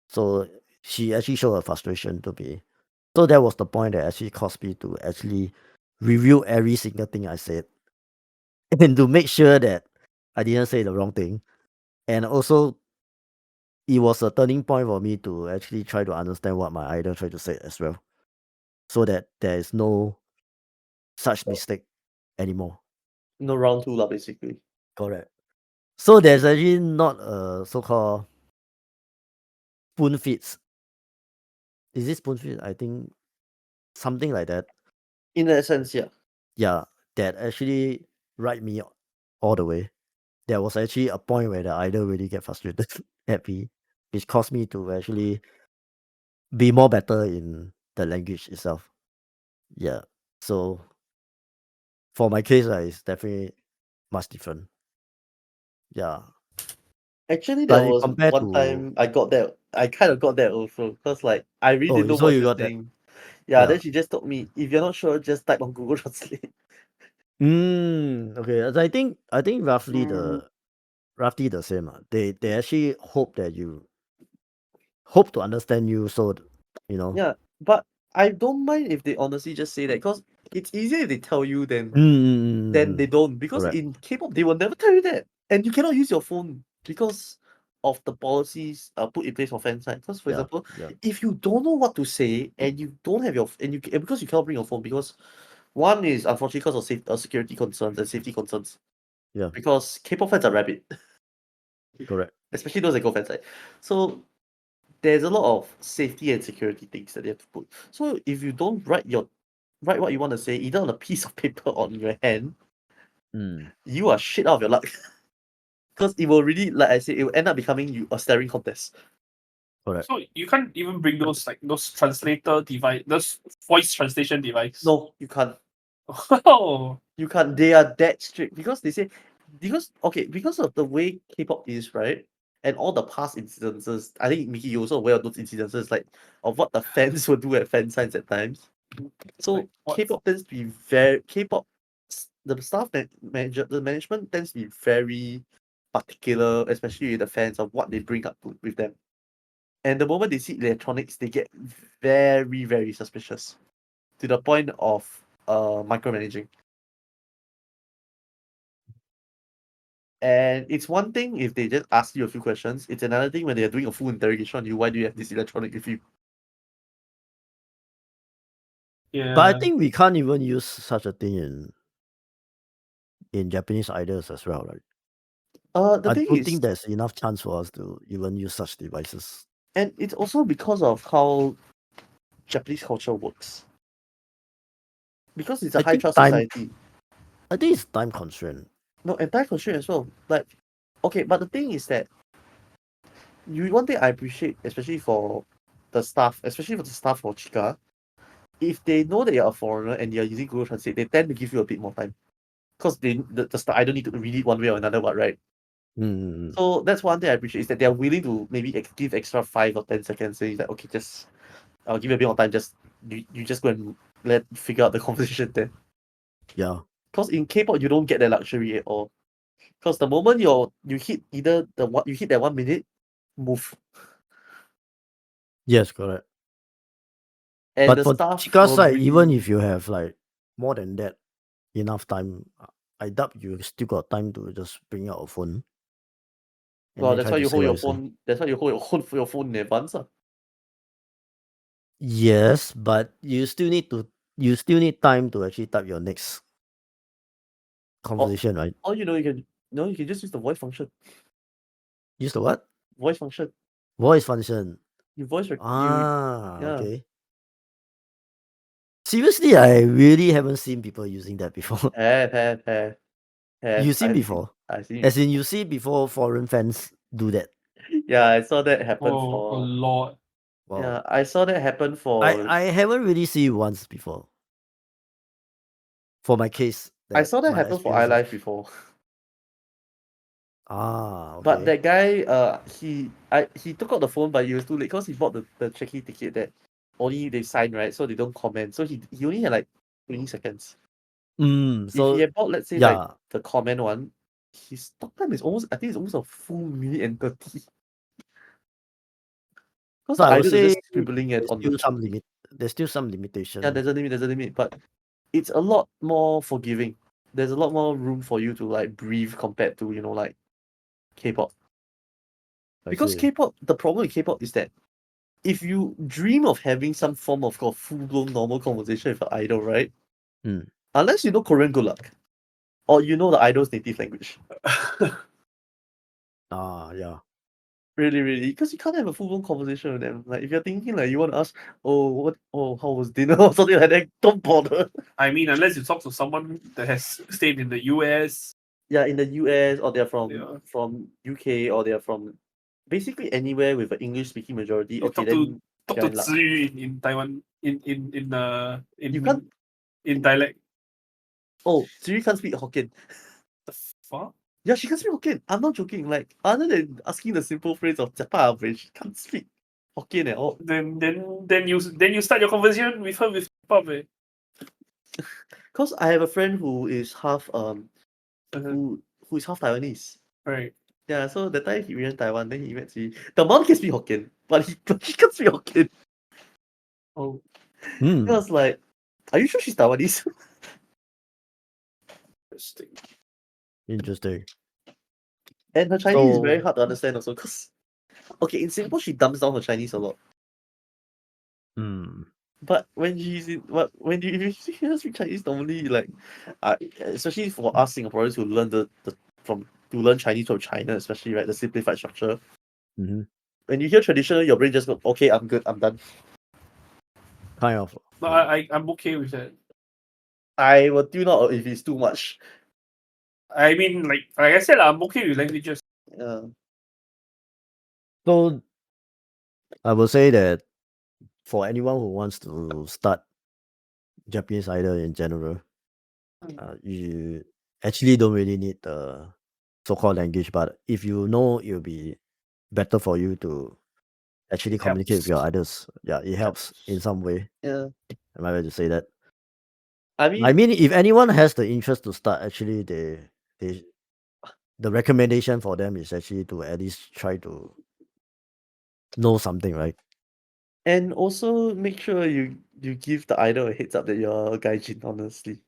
so she actually showed her frustration to me. So that was the point that actually caused me to actually review every single thing I said, and to make sure that I didn't say the wrong thing. And also, it was a turning point for me to actually try to understand what my idol tried to say as well, so that there is no such mistake anymore. No round two, lah, basically. Correct. So there's actually not a so-called spoon feeds. Is it spoon feed? I think something like that. In that sense, yeah. Yeah, that actually ride me all the way. There was actually a point where the idol really get frustrated at me, which caused me to actually be more better in the language itself. Yeah. So for my case, it's definitely much different. Yeah. Actually, there But you was compare one to time I got that. I kind of got that also because like I really didn't know so what she you was got that. saying. Yeah, then Yeah. she just told me, if you're not sure, just type on Google Translate. Okay. As I think roughly the same. They actually hope that you hope to understand you, so you know. Yeah, but I don't mind if they honestly just say that because it's easier if they tell you than they Mm. don't. Because Correct. in K-pop, they will never tell you that, and you cannot use your phone because of the policies put in place for fan side. Because for Yeah. example, Yeah. if you don't know what to say and you don't have your and because you cannot bring your phone because one is unfortunately because of security concerns and safety concerns. Yeah. Because K-pop fans are rabid, Correct. especially those that go fan side. So there's a lot of safety and security things that they have to put. So if you don't write what you want to say either on a piece of paper or in your hand, you are shit out of your luck. Because it will really, like I said, it will end up becoming a staring contest. Correct. So you can't even bring those those translator device, those voice translation device. No, you can't. Oh, You can't. They are that strict because they say because of the way K-pop is, right? And all the past incidences, I think Mickey, you're also aware of those incidences, like of what the fans will do at fan signs at times. So like what? K-pop tends to be very K-pop. The staff manager, the management tends to be very particular, especially with the fans of what they bring up with them. And the moment they see electronics, they get very, very suspicious to the point of micromanaging. And it's one thing if they just ask you a few questions. It's another thing when they're doing a full interrogation on you. Why do you have this electronic with you? Yeah. But I think we can't even use such a thing in Japanese idols as well, right? The I thing don't is, think there's enough chance for us to even use such devices. and it's also because of how Japanese culture works. Because it's a I high think trust time. society. I think it's time constraint. No, and time constraint as well. Like, okay, but the thing is that one thing I appreciate, especially for the staff, especially for the staff for Chika, if they know that you're a foreigner and you're using Google Translate, they tend to give you a bit more time. Because the staff, I don't need to read it one way or another, but right? So that's one thing I appreciate is that they're willing to maybe give extra 5 or 10 seconds. Saying that okay, just I'll give you a bit more time. Just you just go and figure out the conversation there. Yeah. Because in K-pop you don't get that luxury at all. Because the moment you hit you hit that 1 minute, move. Yes, correct. And But the for staff Chika's will side, even really if you have like more than that, enough time, I doubt you still got time to just bring out a phone and well then that's try why to you say hold what your you say. phone that's why you hold your phone in advance. Yes, but you still need time to actually type your next Or conversation, right? or you can just use the voice function. Use the what? Voice function. Voice function. You voice yeah. Okay. Seriously, I really haven't seen people using that before. Have. You seen I've seen before? I've seen As in, you see before foreign fans do that. Yeah, I saw that happen Oh, a for lot. Wow. yeah, I saw that happen for I haven't really seen once before. For my case, I saw that my happen for experiences. iLife before. But Okay. that guy, he took out the phone, but he was too late because he bought the check-in ticket that only they sign, right? So they don't comment. So he only had like 20 seconds. If he So had bought, let's say, like yeah, the comment one, his talk time is I think it's almost a full minute and 30. Because so the I would idol is say just scribbling it there's on the still some chat. limit. There's still some Yeah, limitation. there's a limit, but it's a lot more forgiving. There's a lot more room for you to like breathe compared to, like K-pop. I Because see. K-pop, the problem with K-pop is that if you dream of having some form of full-blown normal conversation with an idol, right? Unless you know Korean, good luck. Or you know the idol's native language. Yeah. Really, really, because you can't have a full-blown conversation with them. Like if you're thinking like you want to ask, how was dinner or something like that, don't bother. I mean, unless you talk to someone that has stayed in the US. Yeah, in the US or they're Yeah. from UK or they're from basically anywhere with an English-speaking majority. You Okay, talk to then talk you're to in luck. Ziyu in Taiwan You can't. in dialect. Oh, Siri can't speak Hokkien. The fuck? Yeah, she can't speak Hokkien. I'm not joking. Like other than asking the simple phrase of "Japa average," she can't speak Hokkien at all. Then you start your conversation with her with Kpop, eh? Cause I have a friend who is half Uh-huh. who is half Taiwanese. Right. Yeah, so that time he went to Taiwan, then he met Siri. The mom can speak Hokkien, but he can't speak Hokkien. Oh, I was like, are you sure she's Taiwanese? interesting. Interesting. And her Chinese is very So hard to understand also, cause okay, in Singapore she dumps down her Chinese a lot. But when she's in, when you hear her speak Chinese, normally like, especially for us Singaporeans who learn to learn Chinese from China, especially right, the simplified structure. When you hear traditional, your brain just goes, okay, I'm good, I'm done. kind of. No, I'm okay with that. I will tune out if it's too much. I mean, like I said, I'm okay with languages. Yeah. So I will say that for anyone who wants to start Japanese idol in general, you actually don't really need the so-called language, but if you know, it'll be better for you to actually communicate with your idols. Yeah, it helps in some way. Yeah. Am I right to say that? I I mean, if anyone has the interest to start, actually, the recommendation for them is actually to at least try to know something, right? and also make sure you give the idol a heads up that you're a gaijin, honestly.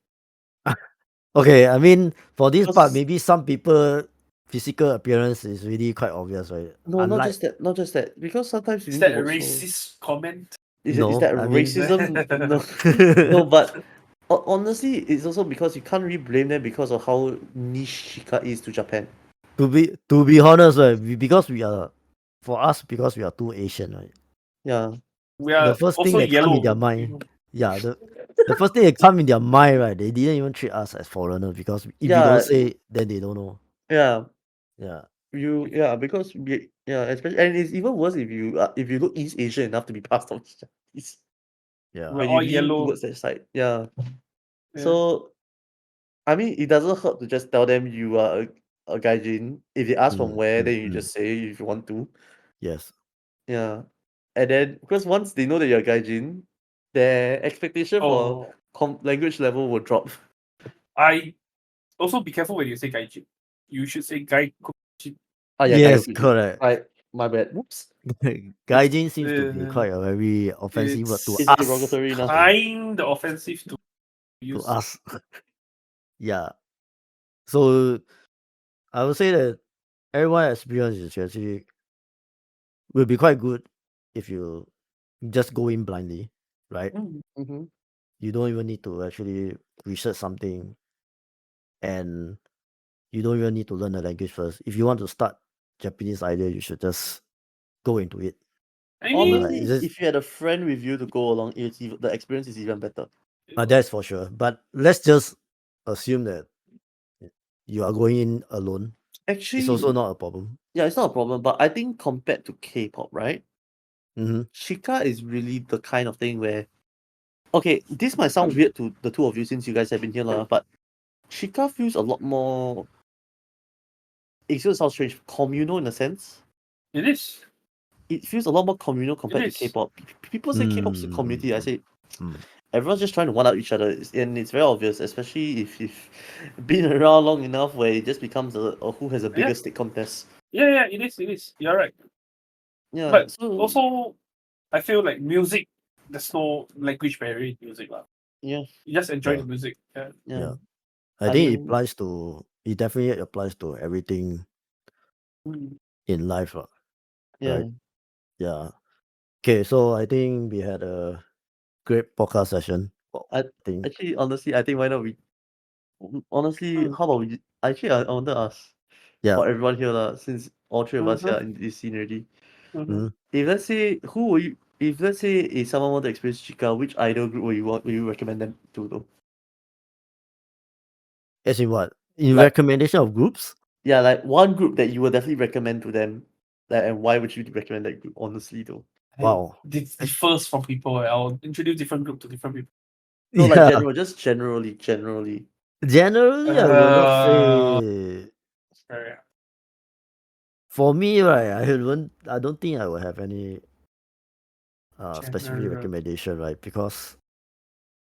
Okay, I mean, for this part, Because maybe some people physical appearance is really quite obvious, right? no, not Unlike just that. Because sometimes you Is need to that a also racist comment? is no, that I mean, racism? No, no, but honestly, it's also because you can't really blame them because of how niche Chika is to Japan. to be honest, right? Because we are, for us, because we are too Asian, right? Yeah. We The are first thing also that come in their yellow. mind, yeah, the first thing that come in their mind, right? They didn't even treat us as foreigner because if we don't Yeah. say, then they don't know. Yeah. Yeah, Because especially, and it's even worse if you look East Asian enough to be passed off as Japanese. yeah, We're When you all lean yellow. towards that side. Yeah. Yeah. So I mean, it doesn't hurt to just tell them you are a gaijin. If they ask from where, then you just say if you want to. yes. Yeah. And then because once they know that you're a gaijin, their expectation for language level will drop. I also be careful when you say gaijin. You should say gai. Ah, yeah, Yes, gaijin. correct. My bad. Whoops. Gaijin seems to be quite a very offensive word to It's It's us. derogatory enough. kind of offensive to To use. us. Yeah. So I would say that everyone experience is actually will be quite good if you just go in blindly, right? Mm-hmm. You don't even need to actually research something, and you don't even need to learn the language first. If you want to start Japanese idea, you should just go into it. I mean, Honestly, Right? if you had a friend with you to go along, the experience is even better. That's for sure. But let's just assume that you are going in alone. Actually, It's also not a problem. yeah, it's not a problem. But I think compared to K-pop, right? Mm-hmm. Chika is really the kind of thing where, okay, this might sound weird to the two of you since you guys have been here, but Chika feels a lot more. It still sounds strange, communal in a sense. it is. It feels a lot more communal compared to is. K-pop. People say K-pop is a Mm, community. I say mm. everyone's just trying to one up each other, and it's very obvious, especially if you've been around long enough, where it just becomes a who has a bigger stick contest. Yeah, it is. It is. You're right. Yeah, But so also, I feel like music. There's no language barrier in music, lah. yeah, You just enjoy Yeah. the music. Yeah. yeah. I I think mean, it definitely applies to everything in life, yeah. right? Yeah. Okay, so I think we had a great podcast session. I think Actually, honestly, I think why not we? Honestly, how about we? Actually, I wanted to ask yeah. for everyone here, since all three of us Mhm. are in this scene already. Mhm. If let's say if let's say if someone want to experience Chika, which idol group will you recommend them to though? As in what? In Like- recommendation of groups? Yeah, like one group that you would definitely recommend to them. Like, and why would you recommend that group, honestly though? Wow. It differs from people. I'll introduce different group to different people. No, Yeah. like just generally. Generally, I will not say. Sorry. For me, right, I don't think I will have any specific General. recommendation, right? Because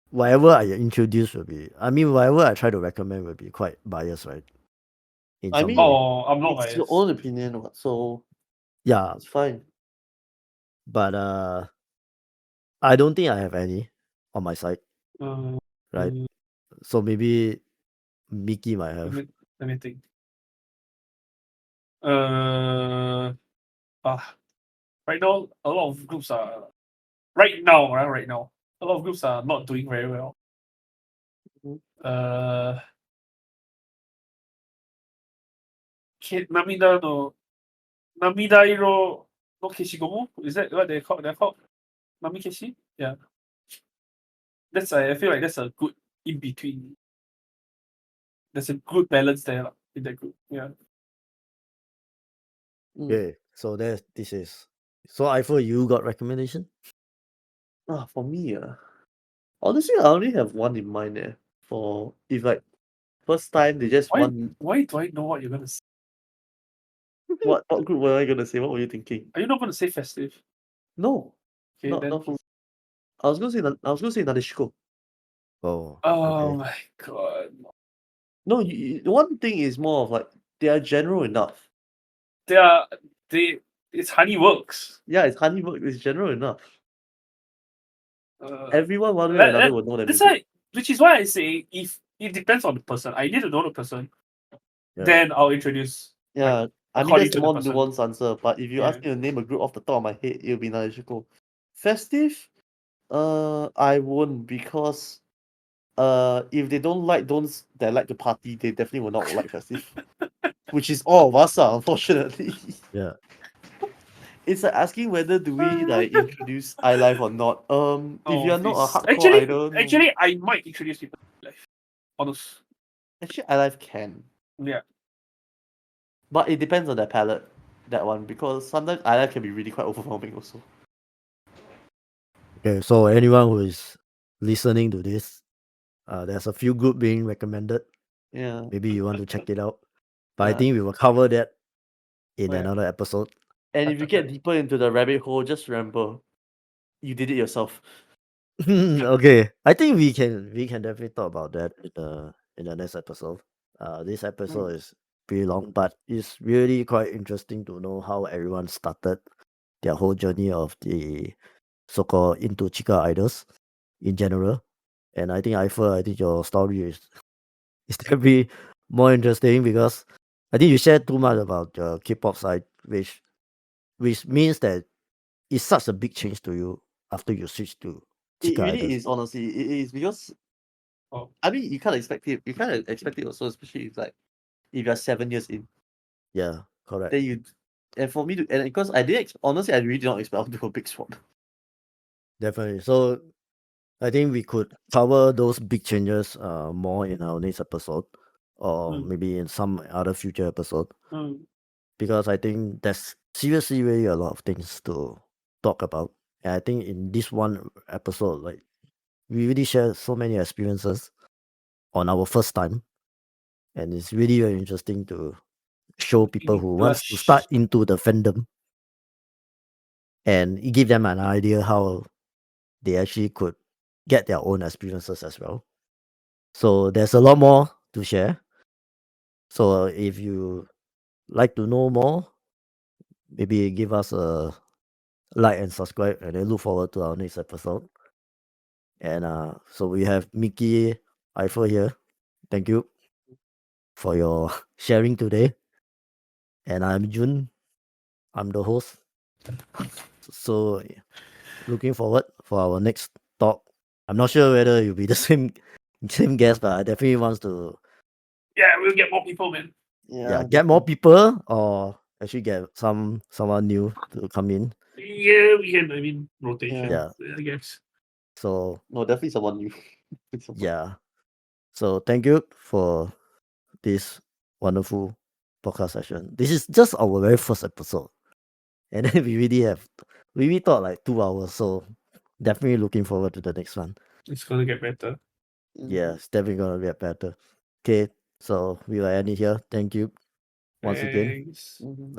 whatever I introduce will be, I mean, whatever I try to recommend will be quite biased, right? In I some mean, way. Oh, I'm not It's your biased. own opinion, so Yeah, it's fine. but I don't think I have any on my side, Uh, right? So maybe Mickey might let have. me think. Right now, a lot of groups are right now, a lot of groups are not doing very well. Namida Iro no Keshigomu? Is that what they're called? They're called Nami Keshi? Yeah. I feel like that's a good in between. There's a good balance there in that group. Yeah. Okay, so this is. So Eiffel, you got recommendation? For me, honestly, I only have one in mind there. For if like first time they just want Why do I know what you're gonna say? what group were I gonna say? What were you thinking? Are you not gonna say festive? No, Okay, not then. not for. I was gonna say Nadeshiko. Oh, Oh okay. my god. No, the one thing is more of like they are general enough. It's Honey Works. Yeah, it's Honeybook. It's general enough. Uh, Everyone one way or another will know that That's music. which is why I say if it depends on the person. I need to know the person. Yeah. Then I'll introduce. Yeah, I mean according that's to the the more person. nuanced answer. But if you Yeah. ask me to name a group off the top of my head, it'll be Nadeshiko. Festive? I won't because if they don't like those that like to party, they definitely will not like Festive. Which is all of us, unfortunately. Yeah. It's like asking whether do we like introduce iLife or not. If you're not a hardcore idol, no. Actually, I might introduce people to life. Honest. Actually iLife can. Yeah. But it depends on their palette, that one, because sometimes iLife can be really quite overwhelming also. Okay, so anyone who is listening to this, there's a few group being recommended. Yeah. Maybe you want to check it out. But I Yeah. think we will cover that in Yeah. another episode. And if you get deeper into the rabbit hole, just remember, you did it yourself. Okay, I think we can definitely talk about that in the next episode. This episode is pretty long, but it's really quite interesting to know how everyone started their whole journey of the so-called into Chika idols in general. And I think I think your story is definitely more interesting because I think you shared too much about the K-pop side, which means that it's such a big change to you after you switch to It Chika really idols. is, honestly. It is because, Oh. I mean, you can't expect it. You can't expect it also, especially if, like, if you're 7 years in. Yeah, correct. Then you, and for me to, and because I did, honestly, I really did not expect to do a big swap. Definitely. So I think we could cover those big changes more in our next episode or maybe in some other future episode. Because I think there's seriously really a lot of things to talk about. And I think in this one episode, like we really share so many experiences on our first time. And it's really very interesting to show people who want to start into the fandom and give them an idea how they actually could get their own experiences as well. So there's a lot more to share. So if you like to know more, maybe give us a like and subscribe, and then look forward to our next episode. And so we have Micky Eiffel here. Thank you for your sharing today. And I'm Jun. I'm the host. So looking forward for our next talk. I'm not sure whether you'll be the same guest, but I definitely wants to Yeah, we'll get more people, man. get more people or actually get someone new to come in. Yeah, we can. I mean, rotation. Yeah. I guess. So No, definitely someone new. yeah. So thank you for this wonderful podcast session. This is just our very first episode. And then we really thought like 2 hours. So definitely looking forward to the next one. It's gonna get better. Yeah, it's definitely gonna get better. Okay, so we will end it here. Thank you once again. Thanks. Mhm.